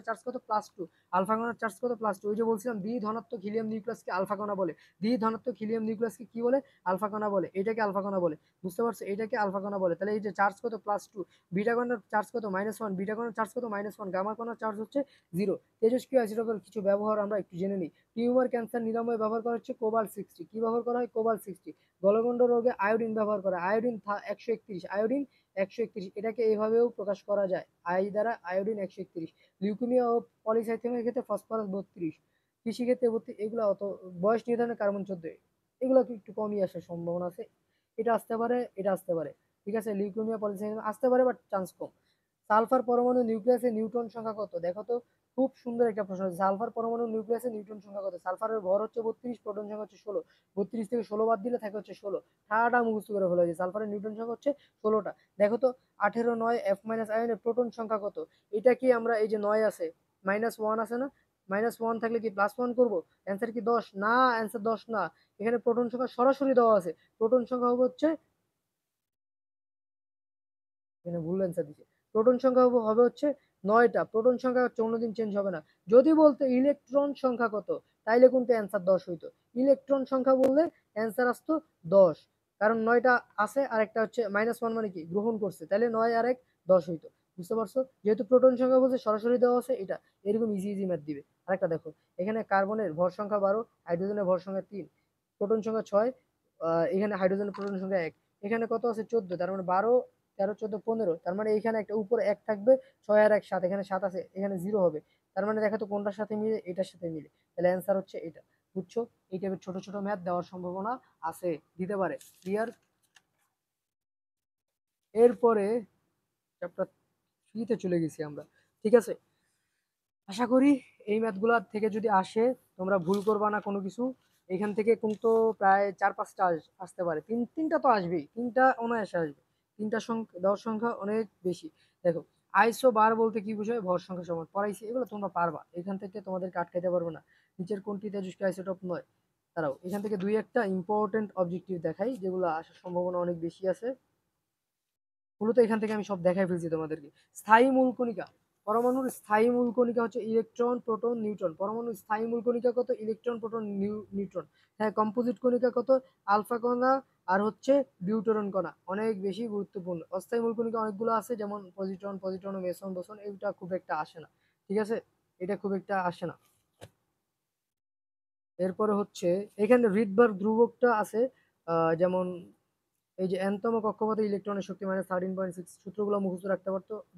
[SPEAKER 1] চার্জ কত? +2। আলফা কণার চার্জ কত? +2। ওই যে বলছিলাম দ্বি ধনাত্মক হিলিয়াম নিউক্লিয়াসকে আলফা কণা বলে। দ্বি ধনাত্মক হিলিয়াম নিউক্লিয়াসকে কি বলে? আলফা কণা বলে। এটাকে আলফা কণা বলে। বুঝতে পারছো? এটাকে আলফা কণা বলে। তাহলে এই যে চার্জ কত? +2। বিটা কণার চার্জ কত? -1। বিটা কণার চার্জ কত? -1। গামা কণার চার্জ হচ্ছে 0। তেজস্ক্রিয় অ্যাসিডের কিছু ব্যবহার আমরা একটু জেনে নিই। টিউমার ক্যান্সার নিরাময়ে ব্যবহার করা হচ্ছে কোবাল্ট-60। কি ব্যবহার করা হয়? কোবাল্ট-60। গলগণ্ড রোগে আয়োডিন ব্যবহার করা হয়। আয়োডিন 131। আয়োডিন 131। এটাকে এইভাবেও প্রকাশ করা যায়, আই দ্বারা আয়োডিন 131। লিউকেমিয়া ও পলিসাইথেমিয়ার ক্ষেত্রে ফসফরাস 32। কৃষিক্ষেত্রে 32। এগুলো অত বয়স নির্ধারণে কার্বন 14। এগুলো একটু কমই আসার সম্ভাবনা আছে। এটা আসতে পারে, এটা আসতে পারে। ঠিক আছে? লিউকেমিয়া পলিসাইথেমিয়া আসতে পারে, বাট চান্স কম। সালফার পরমাণু নিউক্লিয়াসে নিউটন সংখ্যা কত? দেখো তো, খুব সুন্দর একটা প্রশ্ন। সালফার পরমাণু নিউক্লিয়াসে নিউটন সংখ্যা কত? সালফারের ভর হচ্ছে 32, প্রোটন সংখ্যা হচ্ছে 16। 32 থেকে 16 বাদ দিলে থাকে হচ্ছে 16। ঠাডা মুখস্থ করে ফেলা যায়। সালফারের নিউটন সংখ্যা হচ্ছে 16টা। দেখো তো, 18 9 F মাইনাস আয়নের প্রোটন সংখ্যা কত? এটা কি আমরা এই যে 9 আছে, -1 আছে না? -1 থাকলে কি +1 করবো? অ্যান্সার কি 10? না, অ্যান্সার 10 না। এখানে প্রোটন সংখ্যা সরাসরি দেওয়া আছে। প্রোটন সংখ্যা হবে হচ্ছে, এখানে ভুল অ্যান্সার দিচ্ছে। প্রোটন সংখ্যা হবে হচ্ছে 9টা। প্রোটন সংখ্যা হচ্ছে অন্যদিন চেঞ্জ হবে না। যদি বলতে ইলেকট্রন সংখ্যা কত, তাইলে কিন্তু অ্যান্সার 10 হইতো। ইলেকট্রন সংখ্যা বললে অ্যান্সার আসতো 10। কারণ 9টা আছে, আর একটা হচ্ছে -1 মানে কি গ্রহণ করছে, তাহলে 9 আর 1 10 হইতো। বুঝতে পারছো? যেহেতু প্রোটন সংখ্যা বলছে সরাসরি দেওয়া আছে, এটা এরকম ইজি ম্যাথ দিবে। আরেকটা দেখো, এখানে কার্বনের ভর সংখ্যা 12, হাইড্রোজেনের ভর সংখ্যা 3, প্রোটন সংখ্যা 6। এখানে হাইড্রোজেনের প্রোটন সংখ্যা 1। এখানে কত আছে? 14। তার মানে 12, 13, 14, 15। তার মানে এইখানে একটা উপরে 1 থাকবে, 6 আর 1 7। এখানে 7 আছে, এখানে 0 হবে। তার মানে দেখো তো কোনটার সাথে মিলে? এটার সাথে মিলে। তাহলে অ্যান্সার হচ্ছে এটা। বুঝছো? এই টাইপের ছোট ছোট ম্যাথ দেওয়ার সম্ভাবনা আছে, দিতে পারে। ক্লিয়ার? এরপরে চ্যাপ্টার 3-তে চলে গেছি আমরা। ঠিক আছে? আশা করি এই ম্যাথগুলা থেকে যদি আসে, তোমরা ভুল করবা না কোনো কিছু। এখান থেকে কিন্তু প্রায় 4-5টা আসতে পারে। তিনটা তো আসবেই, তিনটা অনায়াসে আসবে। তিনটা সংখ্যা, দেওয়ার সংখ্যা অনেক বেশি। দেখো, আইসো বার বলতে কি বোঝায়? ভর সংখ্যা সমান। পড়াইছি, এগুলো তোমরা পারবা, এখান থেকে তোমাদেরকে আটকাইতে পারবে না। নিচের কোনটি তেজস্ক্রিয় আইসোটোপ নয়? দাঁড়াও, এখান থেকে দুই একটা ইম্পর্টেন্ট অবজেক্টিভ দেখাই, যেগুলো আসার সম্ভাবনা অনেক বেশি আছে। মূলত এখান থেকে আমি সব দেখাই ফেলছি তোমাদেরকে। স্থায়ী মূল কণিকা, পরমাণুর স্থায়ী মূল কণিকা হচ্ছে ইলেকট্রন, প্রোটন, নিউট্রন। পরমাণুর স্থায়ী মূল কণিকা কত? Electron, proton, neutron. হ্যাঁ, কম্পোজিট কণিকা কত? আলফা কণা আর হচ্ছে ডিউটেরন কণা। অনেক বেশি গুরুত্বপূর্ণ। অস্থায়ী মূল কণিকা অনেকগুলো আছে, যেমন পজিট্রন, পজিট্রন, মেসন, বোসন। এটা খুব একটা আসে না, ঠিক আছে, এটা খুব একটা আসে না। এরপরে হচ্ছে এখানে রিডবার্গ ধ্রুবকটা আছে, যেমন এই যে এনতম কক্ষপথে ইলেকট্রনের শক্তি -13.6। সূত্রগুলো মুখস্থ রাখতে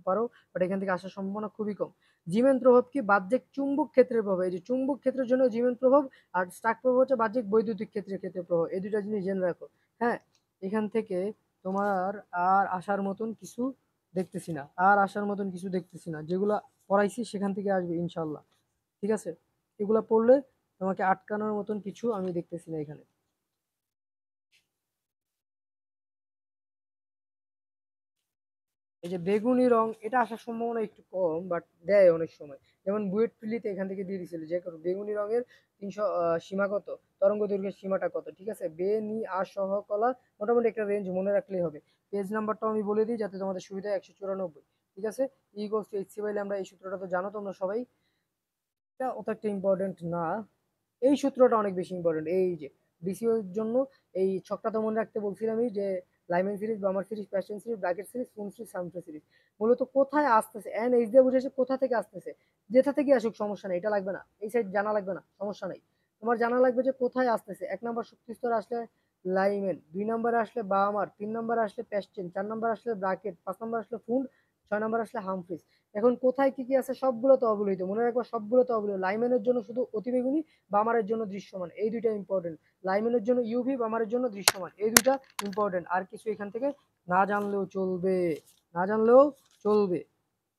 [SPEAKER 1] পারো, বাট এখান থেকে আসার সম্ভাবনা খুবই কম। জিমেন প্রভাব কি? বাহ্যিক চুম্বক ক্ষেত্রের প্রভাব। এই যে চুম্বক ক্ষেত্রের জন্য জিমেন প্রভাব, আর স্টার্ক প্রভাব হচ্ছে বাহ্যিক বৈদ্যুতিক ক্ষেত্রে প্রভাব। এই দুইটা জিনিস জেনে রাখো। হ্যাঁ, এখান থেকে তোমার আর আসার মতন কিছু দেখতেছি না, যেগুলা পড়াইছি সেখান থেকে আসবে ইনশাল্লাহ, ঠিক আছে। এগুলা পড়লে তোমাকে আটকানোর মতন কিছু আমি দেখতেছি না এখানে। এই যে বেগুনি রং, এটা আসার সম্ভাবনা একটু কম, বাট দেয় অনেক সময়। যেমন বুয়েট প্রিলিতে এখান থেকে দিয়ে দিয়েছিল যে বেগুনি রঙের 300 সীমা কত, তরঙ্গ দৈর্ঘ্যের সীমাটা কত, ঠিক আছে। বে নি আ সহ কলা, মোটামুটি একটা রেঞ্জ মনে রাখলেই হবে। পেজ নাম্বারটাও আমি বলে দিই যাতে তোমাদের সুবিধা, 194, ঠিক আছে। Equals to HC by lambda, এই সূত্রটা তো জানো তোমরা সবাই, এটা অত একটা ইম্পর্টেন্ট না। এই সূত্রটা অনেক বেশি ইম্পর্টেন্ট। এই যে ডিসিও এর জন্য এই ছকটা তো মনে রাখতে বলছিলামই, যে Lyman series, Balmer series, Paschen series, Brackett series, Pfund series, Humphrey series. মূলত কোথায় আসতেছে, এন এইচ দিয়ে বুঝেছে কোথা থেকে আসতেছে, যেটা থেকে আসুক সমস্যা নেই, এটা লাগবে না, এই সাইড জানা লাগবে না, সমস্যা নেই। তোমার জানা লাগবে যে কোথায় আসতেছে। 1 নম্বর শক্তি স্তর আসলে লাইমেন, 2 নম্বরে আসলে বামার, 3 নম্বরে আসলে প্যাস্টেন, 4 নম্বরে আসলে ব্র্যাকেট, 5 নম্বরে আসলে ফুন, 6 নম্বরে আসলে হামফ্রিজ। এখন কোথায় কি কি আছে সবগুলো তো অবলোহিত, মনে রাখবো সবগুলো তো অবলোহিত। লাইমেনের জন্য শুধু অতিবেগুনি, বামারের জন্য দৃশ্যমান, এই দুইটা ইম্পর্টেন্ট। লাইমেনের জন্য ইউভি, বামারের জন্য দৃশ্যমান, এই দুইটা ইম্পর্টেন্ট। আর কিছু এখান থেকে না জানলেও চলবে, না জানলেও চলবে।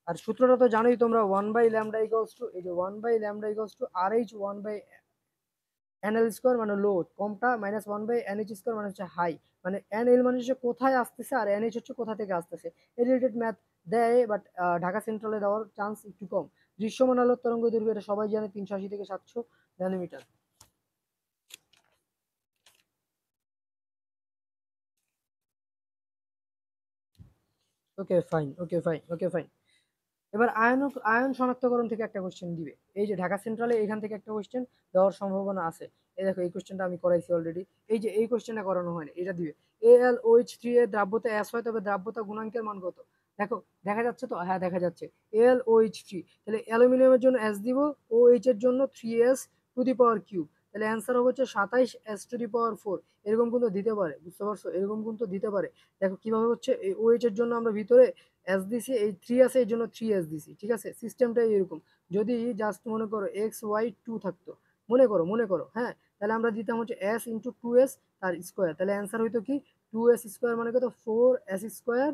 [SPEAKER 1] আর সূত্রটা তো জানোই তোমরা, 1/λ ইকুয়ালস টু, এই যে 1/λ equals to R H 1/nl square, মানে লো কমটা, -1/nh স্কোয়ার মানে হচ্ছে হাই। মানে nl মানে হচ্ছে কোথায় আসতেছে, আর nh হচ্ছে কোথা থেকে আসতেছে। এই রিলেটেড ম্যাথ দেয়, বাট ঢাকা সেন্ট্রালে দেওয়ার চান্স একটু কম। দৃশ্যমান আলোর তরঙ্গ দৈর্ঘ্য, এটা সবাই জানে, 380 থেকে 700 nanometre. Okay fine, okay fine. এবার আয়ন শনাক্তকরণ থেকে একটা কোশ্চেন দিবে। এই যে ঢাকা সেন্ট্রালে এখান থেকে একটা কোশ্চেন দেওয়ার সম্ভাবনা আছে। এই দেখো, এই কোশ্চেনটা আমি করাইছি অলরেডি। এই যে এই কোশ্চেনটা করানো হয়নি, এটা দিবে। AlOH3 এর দ্রাব্যতা অ্যাস হয়, তবে দ্রাব্যতা গুণাঙ্কের মান কত? দেখো, দেখা যাচ্ছে তো? হ্যাঁ, দেখা যাচ্ছে। AlOH3, তাহলে অ্যালুমিনিয়ামের জন্য অ্যাস দিব, OH এর জন্য 3s⁻³ তাহলে অ্যান্সার হবে হচ্ছে 27s⁴। এরকম কিন্তু দিতে পারে, বুঝতে পারছো, এরকম কিন্তু দিতে পারে। দেখো কিভাবে হচ্ছে, এই OH এর জন্য আমরা ভিতরে এস দিছি, এই 3 আছে এই জন্য 3s দিছি, ঠিক আছে। সিস্টেমটাই এরকম। যদি জাস্ট মনে করো XY2 থাকতো, মনে করো, হ্যাঁ, তাহলে আমরা দিতাম হচ্ছে s × 2s তার স্কোয়ার, তাহলে অ্যান্সার হইতো কি 2s² মানে কত, 4s²,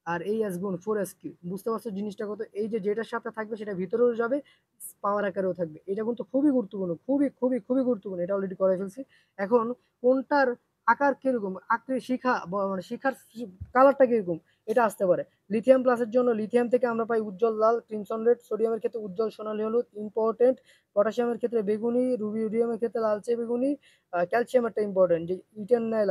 [SPEAKER 1] আর এই s গুণ 4s3। বুঝতে পারছো জিনিসটা কত? এই যে যেটার সাথে থাকবে সেটা ভিতরেও যাবে, পাওয়ার আকারেও থাকবে। এটা কিন্তু খুবই গুরুত্বপূর্ণ, খুবই খুবই খুবই গুরুত্বপূর্ণ। এটা অলরেডি করে ফেলছি। এখন কোনটার আকার কিরকম, আকৃতি, শিখা মানে শিখার কালারটা কিরকম, এটা আসতে পারে। লিথিয়াম প্লাসের জন্য লিথিয়াম থেকে আমরা পাই উজ্জ্বল লাল, ক্রিমসন রেড। সোডিয়ামের ক্ষেত্রে উজ্জ্বল সোনালী হলুদ, ইম্পর্টেন্ট। পটাশিয়ামের ক্ষেত্রে বেগুনি, রুবিডিয়ামের ক্ষেত্রে লালচে বেগুনি। ক্যালসিয়াম একটা ইম্পর্টেন্ট, যে ইটারনাল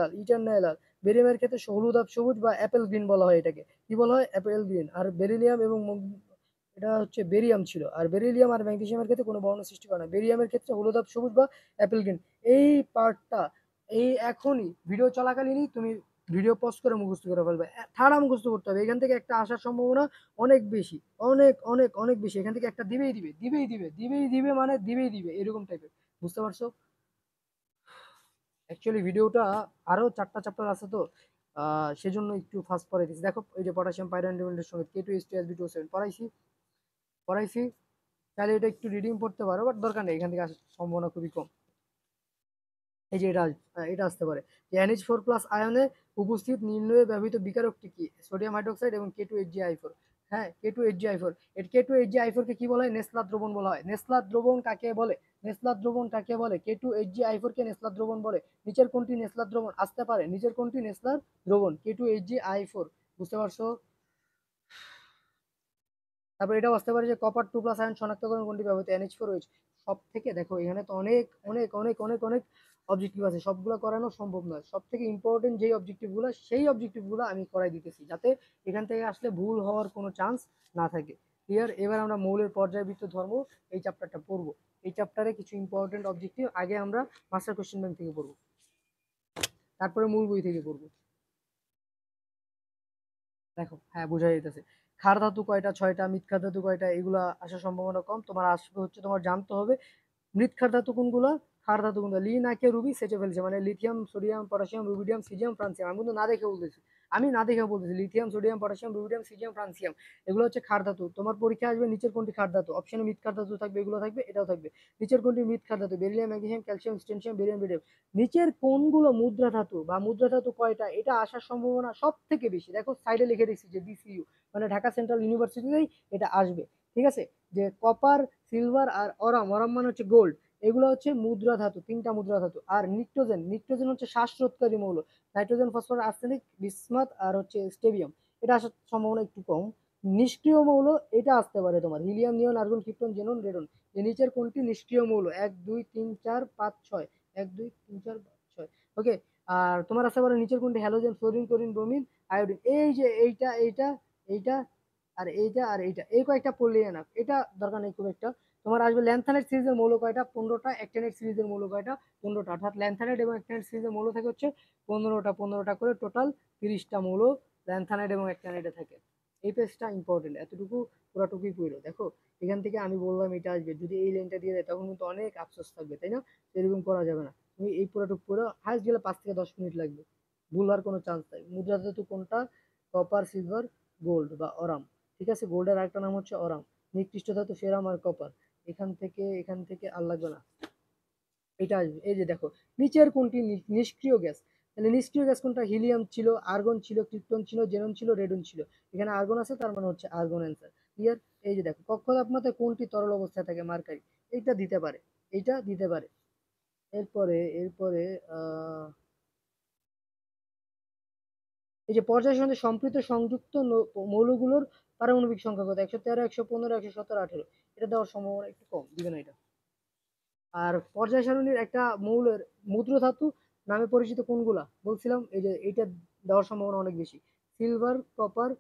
[SPEAKER 1] লাল। বেরিয়ামের ক্ষেত্রে হলুদাভ সবুজ বা অ্যাপেল গ্রিন বলা হয় এটাকে, কি বলা হয়? Apple green. আর বেরিলিয়াম এবং এটা হচ্ছে বেরিয়াম ছিল। আর বেরিলিয়াম আর ম্যাগনেসিয়ামের ক্ষেত্রে কোনো বর্ণ সৃষ্টি করে না। বেরিয়ামের ক্ষেত্রে হলুদাভ সবুজ বা অ্যাপেল গ্রিন। এই পার্টটা এই এখনই ভিডিও চলাকালীনই তুমি ভিডিও পজ করে মুখস্থ করে ফেলবে, ঠাড়া মুখস্থ করতে হবে। এখান থেকে একটা আসার সম্ভাবনা অনেক বেশি, অনেক অনেক অনেক বেশি। এখান থেকে একটা দিবেই দিবে, মানে দিবেই দিবে, এরকম টাইপের। বুঝতে পারছো? অ্যাকচুয়ালি ভিডিওটা আরো 4টা চ্যাপ্টার আছে তো, সেজন্য একটু ফাস্ট পড়াই দিচ্ছি। দেখো, এই যে পটাশিয়াম পাইরোএন্ডের সঙ্গে K2H2SB27 পড়াইছি। তাহলে এটা একটু রিডিং পড়তে পারো, বাট দরকার নেই, এখান থেকে আসার সম্ভাবনা খুবই কম। এই যে এটা আসতে পারে, যে NH4+ আয়নে উপস্থিত নির্ণয়ে ব্যবহৃত বিকারকটি কি? সোডিয়াম হাইড্রোক্সাইড এবং K2HgI4। হ্যাঁ, K2HgI4। এর K2HgI4 কে কি বলা হয়? নেসলার দ্রবণ বলা হয়। নেসলার দ্রবণ কাকে বলে? K2HgI4 কে নেসলার দ্রবণ বলে। নিচের কোনটি নেসলার দ্রবণ আসতে পারে? নিচের কোনটি নেসলার দ্রবণ? K2HgI4। বুঝতে পারছো? তারপর এটাও আসতে পারে যে কপার 2+ আয়ন শনাক্তকরণ কোনটি ব্যবহৃত? NH4OH। সব থেকে দেখো, এখানে তো অনেক অনেক অনেক অনেক অনেক অবজেক্টিভ আছে, সবগুলো করানো সম্ভব নয়। সব থেকে ইম্পর্টেন্ট যেই অবজেক্টিভ গুলো, সেই অবজেক্টিভ গুলো আমি করাই দিতেছি, যাতে এখান থেকে আসলে ভুল হওয়ার কোনো চান্স না থাকে। ক্লিয়ার? এবার আমরা মৌলের পর্যায়বৃত্ত ধর্ম এই চ্যাপ্টারটা পড়বো। এই চ্যাপ্টারে কিছু ইম্পর্টেন্ট অবজেক্টিভ আগে আমরা মাস্টার কোশ্চেন ব্যাংক থেকে পড়বো, তারপরে মূল বই থেকে পড়বো। দেখো হ্যাঁ বোঝা যাইতেছে। ক্ষার ধাতু কয়টা? 6টা। মৃৎক্ষার ধাতু কয়টা? এগুলা আসার সম্ভাবনা কম। তোমার আসবে হচ্ছে তোমার জানতে হবে মৃৎক্ষার ধাতু কোনগুলো, ক্ষার ধাতু কোনগুলো। লি না কে রুবি সেচে ফেলছে, মানে lithium, sodium, potassium, rubidium, caesium, francium. আমি কিন্তু না দেখে বলতেছি, lithium, sodium, potassium, rubidium, caesium, francium, এগুলো হচ্ছে ক্ষার ধাতু। তোমার পরীক্ষা আসবে নিচের কোনটি ক্ষার ধাতু, অপশনে মৃৎক্ষার ধাতু থাকবে, এগুলো থাকবে, এটাও থাকবে। নিচের কোনটি মৃৎক্ষার ধাতু? Beryllium, magnesium, calcium, strontium, barium, barium. নিচের কোনগুলো মুদ্রা ধাতু বা মুদ্রা ধাতু কয়টা? এটা আসার সম্ভাবনা সব থেকে বেশি। দেখো সাইডে লিখে দিচ্ছি যে বিসিইউ, মানে ঢাকা সেন্ট্রাল ইউনিভার্সিটিতেই এটা আসবে। ঠিক আছে, যে কপার, সিলভার আর অরাম, অরাম মানে হচ্ছে গোল্ড, এগুলো হচ্ছে মুদ্রা ধাতু, 3টা মুদ্রা ধাতু। আর নিট্রোজেন, নিট্রোজেন হচ্ছে শ্বাসরোধকারী মৌল। নাইট্রোজেন, ফসফরাস, আর্সেনিক, বিসমাথ আর হচ্ছে স্টেবিয়াম, এটা আসার সম্ভাবনা একটু কম। নিষ্ক্রিয় মৌল এটা আসতে পারে তোমার হিলিয়াম, নিয়ন, আর্গন, ক্রিপ্টন, জেনন, রেডন। এর নিচের কোনটি নিষ্ক্রিয় মৌল? 1 2 3 4 5 6, 1 2 3 4 5 6। ওকে, আর তোমার আসতে পারে নিচের কোনটি halogen, fluorine, chlorine, bromine, iodine. এই যে এইটা এইটা এইটা আর এইটা আর এইটা, এই কয়েকটা পড়লেই না, এটা দরকার নেই খুব একটা। তোমার আসবে ল্যান্থানাইট সিরিজের মৌল কয়টা? 15টা। অ্যাক্টিনাইট সিরিজের মৌল কয়টা? 15টা। অর্থাৎ ল্যান্থানাইট এবং অ্যাক্টিনাইট সিরিজের মৌল থাকে হচ্ছে 15টা, 15টা করে টোটাল 30টা মৌল ল্যান্থানাইট এবং অ্যাক্টিনাইটে থাকে। এই পেজটা ইম্পর্টেন্ট, এতটুকু পুরাটুকুই পড়লো। দেখো এখান থেকে আমি বললাম এটা আসবে, যদি এই লাইনটা দিয়ে দেয় তখন কিন্তু অনেক আফসোস থাকবে, তাই না? এরকম করা যাবে না। তুমি এই পুরাটুকু পড়ো, হাইস্ট গেলে 5 থেকে 10 মিনিট লাগবে, ভুল আর কোনো চান্স নাই। মুদ্রা ধাতু কোনটা? কপার, সিলভার, গোল্ড বা অরাম। ঠিক আছে, গোল্ডের আরেকটা নাম হচ্ছে অরাম। নিকৃষ্ট ধাতু ফেরাম আর কপার। এখান থেকে আর লাগবে না, এটা আসবে। এই যে দেখো নিচের কোনটি নিষ্ক্রিয় গ্যাস? তাহলে নিষ্ক্রিয় গ্যাস কোনটা? হিলিয়াম ছিল, আর্গন ছিল, ক্রিপ্টন ছিল, জেনন ছিল, রেডন ছিল। এখানে আর্গন আছে, তার মানে হচ্ছে আর্গন অ্যান্সার। ক্লিয়ার? এই যে দেখো কক্ষ তাপমাত্রায় কোনটি তরল অবস্থায় থাকে? মার্কারি। এইটা দিতে পারে, এইটা দিতে পারে। এরপরে আহ এই যে পর্যায়ের সঙ্গে সম্পৃক্ত সংযুক্ত মৌলগুলোর পারমাণবিক সংখ্যা কত? 113, 115, 117, 18। এটা দেওয়ার সম্ভাবনা একটু কম, দিবে না এটা। আর পর্যায় সারণীর একটা মৌলের মুদ্র ধাতু নামে পরিচিত কোনগুলা? বলছিলাম এই যে এইটা দেওয়ার সম্ভাবনা অনেক বেশি। সিলভার, কপার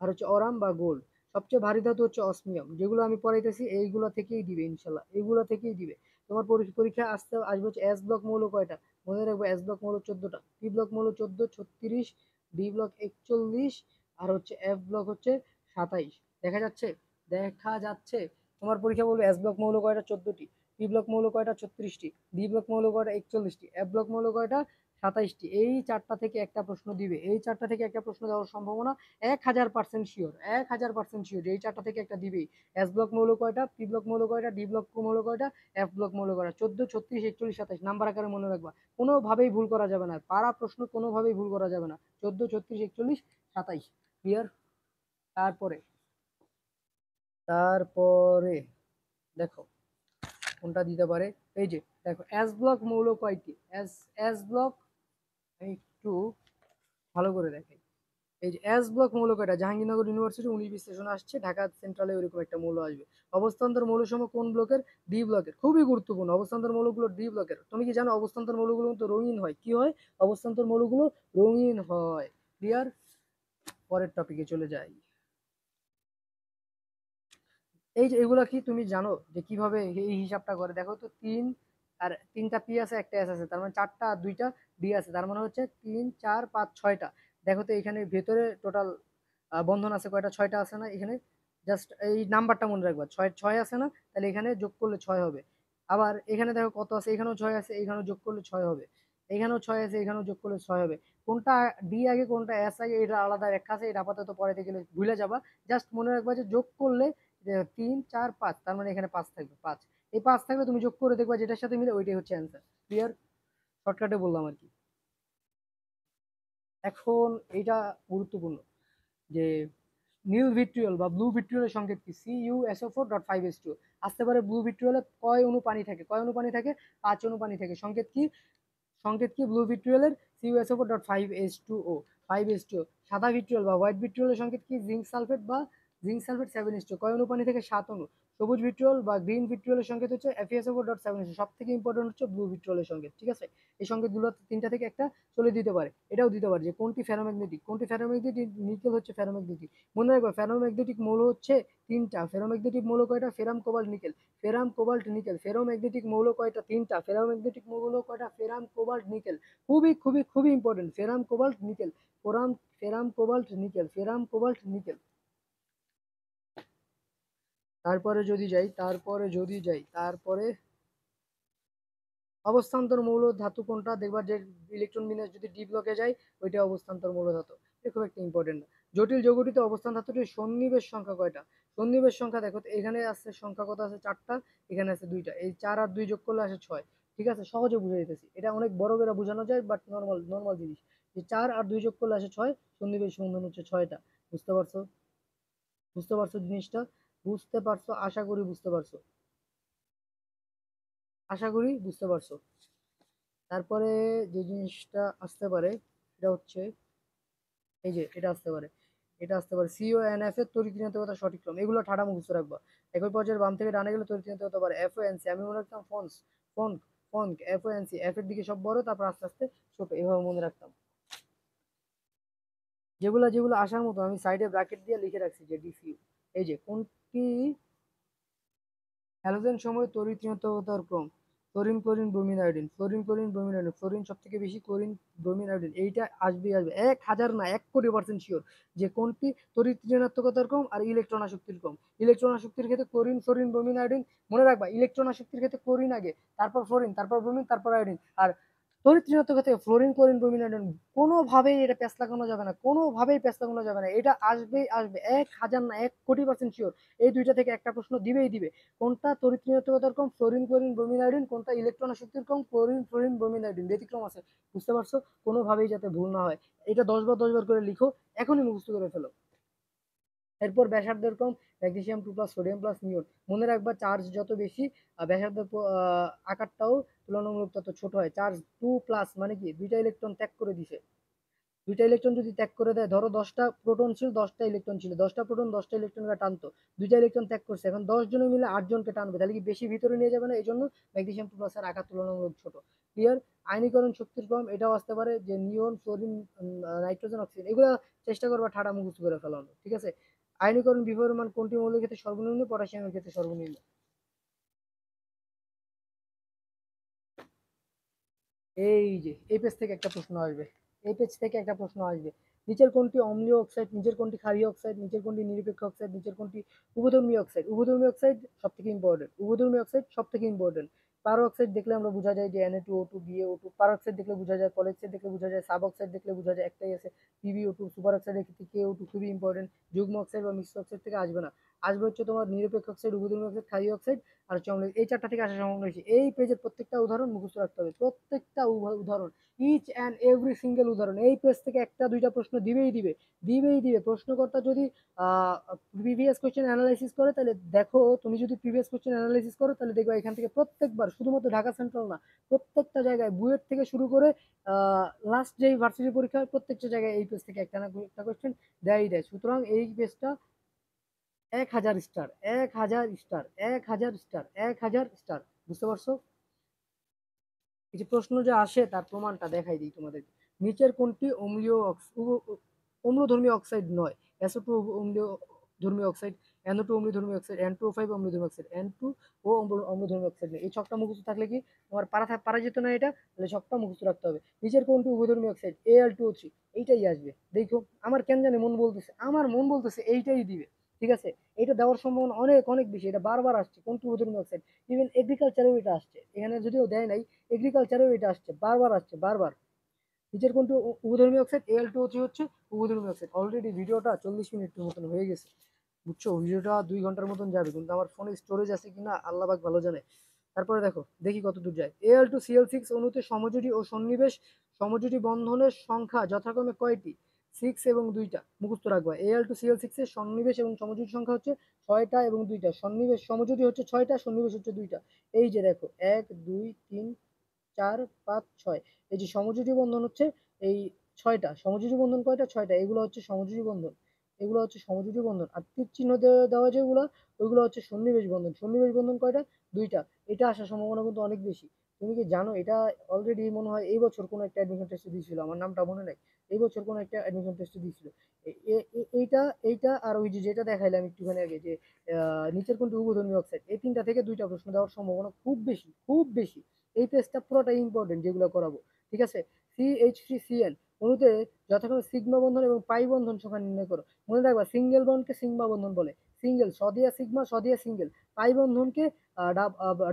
[SPEAKER 1] আর হচ্ছে অরাম বা গোল্ড। সবচেয়ে ভারী ধাতু হচ্ছে অসমিয়াম। যেগুলো আমি পড়াইতেছি এইগুলা থেকেই দিবে ইনশাল্লাহ, এইগুলা থেকেই দিবে। তোমার পরীক্ষা আসবে হচ্ছে এস ব্লক মৌল কয়টা? মনে রাখবো এস ব্লক মৌল 14টা, পি ব্লক মৌল 14, 36, ডি ব্লক 41 আর হচ্ছে এফ ব্লক হচ্ছে 27। দেখা যাচ্ছে তোমার পরীক্ষা বলবে এস ব্লক মৌল কয়টা? 14টি। পি ব্লক মৌল কয়টা? 36টি। ডি ব্লক মৌল কয়টা? 41টি। এফ ব্লক মৌল কয়টা? 27টি। এই চারটা থেকে একটা প্রশ্ন দিবে, এই চারটা থেকে একটা প্রশ্ন দেওয়ার সম্ভাবনা 1000% শিওর, 1000% শিওর এই চারটা থেকে একটা দিবেই। এস ব্লক মৌল কয়টা? পি ব্লক মৌল কয়টা? ডি ব্লক মৌল কয়টা? এফ ব্লক মৌল কয়টা? 14, 36, 41, 27 নাম্বার আকারে মনে রাখবা, কোনোভাবেই ভুল করা যাবে না, পারা প্রশ্ন কোনোভাবেই ভুল করা যাবে না। 14, 36, 41, 27। ক্লিয়ার? তারপরে তারপরে দেখো কোনটা দিতে পারে। এই যে দেখো এস ব্লক মৌল কয়টি? এস এস ব্লক একটু ভালো করে দেখাই। এই যে এস ব্লক মৌল কয়টা? জাহাঙ্গীরনগর ইউনিভার্সিটি 19 সেশন আসছে, ঢাকা সেন্ট্রালে ওইরকম একটা মৌল আসবে। অবস্থান্তর মৌলসমূহ কোন ব্লকের? ডি ব্লকের। খুবই গুরুত্বপূর্ণ, অবস্থান্তর মৌলগুলো ডি ব্লকের। তুমি কি জানো অবস্থান্তর মৌলগুলো তো রঙিন হয়? কি হয়? অবস্থান্তর মৌলগুলো রঙিন হয়। ক্লিয়ার? পরের টপিকে চলে যাই। এই যে এগুলা কি তুমি জানো যে কিভাবে এই হিসাবটা করে? দেখো তো 3 আর 3টা পি আছে, একটা এস আছে, তার মানে 4টা আর 2টা ডি আছে, তার মানে হচ্ছে 3 4 5 6টা। দেখো তো এখানে ভেতরে টোটাল বন্ধন আছে কয়টা? 6টা আছে না এখানে? জাস্ট এই নাম্বারটা মনে রাখবা, 6 6 আছে না? তাহলে এখানে যোগ করলে 6 হবে। আবার এখানে দেখো কত আছে, এখানেও 6 আছে, এখানেও যোগ করলে 6 হবে। এখানেও 6 আছে, এখানেও যোগ করলে 6 হবে। কোনটা ডি আগে কোনটা এস আগে এটা আলাদা ব্যাখ্যা আছে, এটা আপাতত পরে থেকে ভুলে যাবা। জাস্ট মনে রাখবা যে যোগ করলে যে 3 4 5, তার মানে এখানে 5 থাকবে, 5। এই 5 থাকলে তুমি যোগ করে দেখবা যেটার সাথে মিলে ওইটাই হচ্ছে অ্যান্সার। ক্লিয়ার? শর্টকাটে বললাম আর কি। এখন এটা গুরুত্বপূর্ণ যে নীল ভিট্রিয়ল বা ব্লু ভিট্রিয়লের সংকেত কি? CuSO4.5H2। আসতে পারে ব্লু ভিট্রিয়লে কয় অণু পানি থাকে? কয় অণু পানি থাকে? 5 অণু পানি থাকে। সংকেত কি? ব্লু ভিট্রিয়লের? CuSO4.5H2O, 5H2O। সাদা ভিট্রিয়ল বা হোয়াইট ভিট্রিয়লের সংকেত কি? জিঙ্ক সালফেট বা জিঙ্ক সালফেট 7:2 কয় অণু পানি থেকে 7 অণু। সবুজ ভিট্রিয়ল বা গ্রিন ভিট্রিয়লের সংকেত হচ্ছে FeSO4.7. সব থেকে ইম্পর্টেন্ট হচ্ছে ব্লু ভিট্রিয়লের সংকেত, ঠিক আছে। এই সংকেতগুলো তিনটা থেকে একটা চলে দিতে পারে। এটাও দিতে পারে যে কোনটি ফেরোম্যাগনেটিক, কোনটি ফেরোম্যাগনেটিক, নিকেল হচ্ছে ফেরোম্যাগনেটিক। মনে রাখবে ফেরোম্যাগনেটিক মৌল হচ্ছে তিনটা। ফেরোম্যাগনেটিক মৌল কয়টা? ফেরাম, cobalt, nickel. ফেরাম, cobalt, nickel. Ferromagnetic মৌল কয়টা? তিনটা। ফেরোম্যাগনেটিক মৌল কয়টা? ফেরাম, কোবাল্ট, নিকেল। খুবই খুবই খুবই important. ফেরাম, cobalt, nickel. Forum, ফেরাম, cobalt, nickel. ফেরাম, cobalt, nickel. তারপরে অবস্থান্তর মৌল ধাতু কোনটা? দেখবা যে ইলেকট্রন বিন্যাস যদি ডি ব্লকে যায় ওইটা অবস্থান্তর মৌল ধাতু। এটা খুব একটা ইম্পর্টেন্ট না। জটিল যৌগটিতে অবস্থান ধাতুটির সন্নিবেশ সংখ্যা কয়টা? সন্নিবেশ সংখ্যা দেখো তো, এখানে আছে সংখ্যা কত আছে? 4টা, এখানে আছে 2টা। এই 4 আর 2 যোগ করলে আসে 6। ঠিক আছে, সহজে বুঝে যেতেছি। এটা অনেক বড় করে বোঝানো যায়, বাট নর্মাল নর্মাল জিনিস। যে 4 আর 2 যোগ করলে আসে 6, সন্নিবেশ বন্ধন হচ্ছে 6টা। বুঝতে পারছো? বুঝতে পারছো জিনিসটা? বুঝতে পারছো? আশা করি বুঝতে পারছো। আশা করি বুঝতে পারছো। তারপরে যে জিনিসটা আসতে পারে সেটা হচ্ছে এই যে এটা আসতে পারে CONF এর তড়িৎ ঋণাত্মকতা সঠিক ক্রম। এগুলো ঠাডা মুখস্থ রাখবা। একই পর্যায়ের বাম থেকে ডানে গেলে তড়িৎ ঋণাত্মকতা পারে। FONC আমি মনে রাখতাম ফন্স, ফন্ক, ফন্ক, FONC। এফ এর দিকে সব বড়, তারপর আস্তে আস্তে ছোট, এভাবে মনে রাখতাম। যেগুলো যেগুলো আসার মতো আমি সাইডে ব্র্যাকেট দিয়ে লিখে রাখছি যে DCU। এই যে কোনটি হ্যালোজেন সময় তড়িৎ ঋণাত্মকতার ক্রম? Chlorine, chlorine, bromine, iodine. Fluorine, chlorine, bromine, iodine. Fluorine সব থেকে বেশি, ক্লোরিন, ব্রোমিন, আয়োডিন। এইটা আসবে 1000 না 1,000,000% শিওর যে কোনটি তড়িৎ ঋণাত্মকতার ক্রম আর ইলেকট্রন আসক্তির ক্রম। ইলেকট্রন আসক্তির ক্ষেত্রে ক্লোরিন, ফ্লোরিন, ব্রোমিন, আয়োডিন। মনে রাখবা ইলেকট্রন আসক্তির ক্ষেত্রে ক্লোরিন আগে, তারপর ফ্লোরিন, তারপর ব্রোমিন, তারপর আয়োডিন। আর তড়িৎ ঋণাত্মকতা থেকে ফ্লোরিন, ক্লোরিন, ব্রোমিন, আয়োডিন। কোনোভাবেই এটা প্যাঁচ লাগানো যাবে না, কোনোভাবেই প্যাঁচ লাগানো যাবে না। এটা আসবেই আসবে, 1000 না 1,000,000% শিওর। এই দুইটা থেকে একটা প্রশ্ন দিবেই দিবে। কোনটা তড়িৎ ঋণাত্মকতার কম? Fluorine, chlorine, bromine, iodine. কোনটা ইলেকট্রন আসক্তির কম? Chlorine, fluorine, bromine, iodine. ব্যতিক্রম আছে। বুঝতে পারছো? কোনোভাবেই যাতে ভুল না হয়। এটা 10 বার 10 বার করে লিখো, এখনই মুখস্থ করে ফেলো। এরপর ব্যাসার্ধের কম, ম্যাগনেসিয়াম 2 প্লাস, সোডিয়াম প্লাস, নিয়ন। মনে রাখবা চার্জ যত বেশি ব্যাসার্ধের আকারটাও তুলনামূলক তত ছোট হয়। চার্জ 2 প্লাস মানে কি? দুইটা ইলেকট্রন ত্যাগ করে দিছে। দুইটা ইলেকট্রন যদি ত্যাগ করে দেয়, ধরো 10টা প্রোটন ছিল, 10টা ইলেকট্রন ছিল, 10টা প্রোটন 10টা ইলেকট্রনকে টানতো। দুইটা ইলেকট্রন ত্যাগ করছে, এখন 10 জনে মিলে 8 জনকে টানবে, তাহলে কি বেশি ভিতরে নিয়ে যাবে না? এই জন্য ম্যাগনেসিয়াম 2 প্লাসের আকার তুলনামূলক ছোট। ক্লিয়ার? আয়নীকরণ শক্তির কম, এটাও আসতে পারে যে নিয়ন, ফ্লোরিন, নাইট্রোজেন, অক্সিজেন। এগুলো চেষ্টা করবা ঠাডা মুখস্থ করে ফেলানো, ঠিক আছে। আয়নীকরণ বিভবের মান কোনটি মৌলের ক্ষেত্রে সর্বনিম্ন? পটাশিয়ামের ক্ষেত্রে সর্বনিম্ন। এই পেজ থেকে একটা প্রশ্ন আসবে। নিচের কোনটি অম্লীয় অক্সাইড? নিচের কোনটি ক্ষারীয় অক্সাইড? নিচের কোনটি নিরপেক্ষ অক্সাইড? নিচের কোনটি উভধর্মী অক্সাইড? উভধর্মী অক্সাইড সব থেকে ইম্পর্টেন্ট। উভধর্মী অক্সাইড সব থেকে ইম্পর্টেন্ট। পার অক্সাইড দেখলে আমরা বোঝা যায় যে Na2O2, BaO2। পার অক্সাইড দেখলে বোঝা যায়, পলেক্সাইড দেখলে বোঝা যায়, সাব অক্সাইড দেখলে বোঝা যায় একটাই আছে, PbO2। সুপার অক্সাইডের ক্ষেত্রে KO2 খুবই ইম্পর্টেন্ট। যুগ্ম অক্সাইড বা মিশ্র অক্সাইড থেকে আসবে না, আসবে হচ্ছে তোমার নিরপেক্ষ অক্সাইড, উভধর্মী অক্সাইড, ক্ষারীয় অক্সাইড আর হচ্ছে অম্লীয়। এই চারটা থেকে আসার সম্ভাবনা বেশি। এই পেজের প্রত্যেকটা উদাহরণ মুখস্থ রাখতে হবে, প্রত্যেকটা উদাহরণ, ইচ অ্যান্ড এভরি সিঙ্গেল উদাহরণ। এই পেজ থেকে একটা দুইটা প্রশ্ন দিবেই দিবে। প্রশ্নকর্তা যদি প্রিভিয়াস কোশ্চেন অ্যানালাইসিস করে, তাহলে দেখো, তুমি যদি প্রিভিয়াস কোশ্চেন অ্যানালাইসিস করো তাহলে দেখবা এখান থেকে প্রত্যেকবার, শুধুমাত্র ঢাকা সেন্ট্রাল না, প্রত্যেকটা জায়গায় বুয়েট থেকে শুরু করে লাস্ট যেই ভার্সিটি পরীক্ষা হয় প্রত্যেকটা জায়গায় এই পেজ থেকে একটা না একটা কোশ্চেন দেয়। সুতরাং এই পেজটা 1000 স্টার, 1000 স্টার, 1000 স্টার, 1000 স্টার। বুঝতে পারছো? এই যে প্রশ্ন যে আসে তার প্রমাণটা দেখাই দিই তোমাদের। নিচের কোনটি অম্লধর্মী অক্সাইড নয়? SO2 অম্লীয় ধর্মী অক্সাইড, NO2 অম্লধর্মী অক্সাইড, N2O5 অম্লধর্মী অক্সাইড, N2 ও অম্লধর্মী অক্সাইড নেই। এই ছকটা মুখস্থ থাকলে কি তোমার পারা যেত না এটা? তাহলে ছকটা মুখস্থ রাখতে হবে। নিচের কোনটি উভধর্মী অক্সাইড? Al2O3। এইটাই আসবে, দেখো। আমার কেন জানি মন বলতেছে এইটাই দিবে, ঠিক আছে। এটা দেওয়ার সম্ভাবনা অনেক অনেক বেশি। এটা বারবার আসছে, কোনটি উভধর্মী অক্সাইড। ইভেন এগ্রিকালচারেও এটা আসছে, এখানে যদিও দেয় নাই, এগ্রিকালচারেও এটা আসছে বারবার। নিচের কোনটি উভধর্মী অক্সাইড? Al2O3 হচ্ছে উভধর্মী অক্সাইড। অলরেডি ভিডিওটা 40 মিনিটের মতন হয়ে গেছে, বুঝছো। ভিডিওটা 2 ঘন্টার মতন যাবে, কিন্তু আমার ফোনে স্টোরেজ আছে কিনা আল্লাহ পাক ভালো জানে। তারপরে দেখো, দেখি কত দূর যায়। Al2Cl6 অণুতে সমযোজী ও সন্নিবেশ সমযোজী বন্ধনের সংখ্যা যথাক্রমে কয়টি? 6 এবং 2টা। মুখস্থ রাখবা, Al2Cl6 এর সন্নিবেশ এবং সমযোজী সংখ্যা হচ্ছে 6টা এবং 2টা। সন্নিবেশ সমযোজী হচ্ছে 6টা, সন্নিবেশ হচ্ছে 2টা। এই যে দেখো, 1 2 3 4 5 6। এই যে সমযোজী বন্ধন হচ্ছে এই 6টা। সমযোজী বন্ধন কয়টা? 6টা। এগুলো হচ্ছে সমযোজী বন্ধন। এগুলো হচ্ছে সমযোজী বন্ধন। আর তীর চিহ্ন দেওয়া যেগুলো ওইগুলো হচ্ছে সন্নিবেশ বন্ধন। সন্নিবেশ বন্ধন কয়টা? দুইটা। এটা আসার সম্ভাবনা কিন্তু অনেক বেশি। তুমি কি জানো এটা অলরেডি মনে হয় এই বছর কোনো একটা অ্যাডমিশন টেস্টে দিয়েছিল, আমার নামটা মনে নাই। এই বছর কোনো একটা অ্যাডমিশন টেস্টে দিয়েছিল। এইটা এইটা আর ওই যে যেটা দেখাইলাম একটুখানি আগে, যে নিচের কোনটি উভধর্মী অক্সাইড, এই তিনটা থেকে দুইটা প্রশ্ন দেওয়ার সম্ভাবনা খুব বেশি, খুব বেশি। এই টেস্টটা পুরোটাই ইম্পর্টেন্ট যেগুলো করাবো, ঠিক আছে? CH3CN অণুতে যথাক্রমে সিগমা বন্ধন এবং পাই বন্ধন সংখ্যা নির্ণয় করো। মনে রাখবা সিঙ্গেল বন্ডকে সিগমা বন্ধন বলে, single Sadiya sigma Sadiya single. পাই বন্ধনকে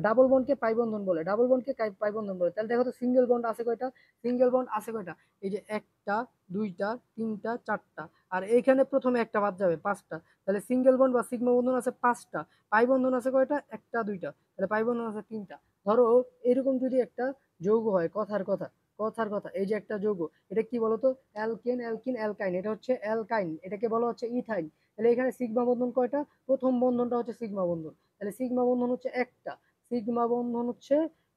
[SPEAKER 1] ডাবল বন্ডকে পাই বন্ধন বলে, ডাবল বন্ডকে পাই বন্ধন বলে। তাহলে দেখো তো সিঙ্গেল বন্ড আছে কয়টা? সিঙ্গেল বন্ড আছে কয়টা? এই যে একটা, দুইটা, তিনটা, চারটা। আর এইখানে প্রথমে একটা বাদ যাবে, পাঁচটা। তাহলে সিঙ্গেল বন্ড বা সিগমা বন্ধন আছে পাঁচটা। পাই বন্ধন আছে কয়টা? একটা, দুইটা। তাহলে পাই বন্ধন আছে তিনটা। ধরো এরকম যদি একটা যৌগ হয়, কথার কথা, কথার কথা, এই যে একটা যৌগ, এটা কি বলতো? Alkane, alkyne, অ্যালকাইন। এটা হচ্ছে অ্যালকাইন, এটাকে বলা হচ্ছে ইথাইন। তাহলে এখানে সিগমা বন্ধন কয়টা? প্রথম বন্ধনটা হচ্ছে সিগমা বন্ধন, তাহলে সিগমা বন্ধন হচ্ছে একটা। সিগমা বন্ধন হচ্ছে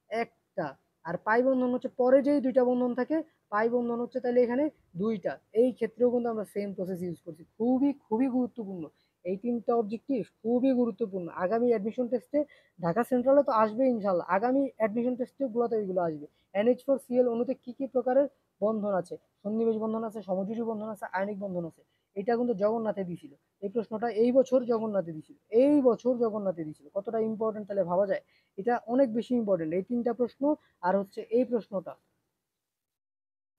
[SPEAKER 1] একটা। আর পাই বন্ধন হচ্ছে পরে যেই দুইটা বন্ধন থাকে, পাই বন্ধন হচ্ছে তাহলে এখানে দুইটা। এই ক্ষেত্রেও কিন্তু আমরা সেম প্রসেস ইউজ করছি। খুবই খুবই গুরুত্বপূর্ণ এই তিনটা অবজেক্টিভ, খুবই গুরুত্বপূর্ণ। আগামী অ্যাডমিশন টেস্টে ঢাকা সেন্ট্রালে তো আসবে ইনশাল্লাহ, আগামী অ্যাডমিশন টেস্টে গুলোতে এগুলো আসবে। NH4Cl অণুতে কি কি প্রকারের বন্ধন আছে? সন্নিবেশ বন্ধন আছে, সমযোজী বন্ধন আছে, আয়নিক বন্ধন আছে। এটা কিন্তু জগন্নাথে দিছিল, এই প্রশ্নটা এই বছর জগন্নাথে দিছিল, এই বছর জগন্নাথে দিছিল। কতটা ইম্পর্টেন্ট তাহলে ভাবা যায়। এটা অনেক বেশি ইম্পর্টেন্ট এই তিনটা প্রশ্ন। আর হচ্ছে এই প্রশ্নটা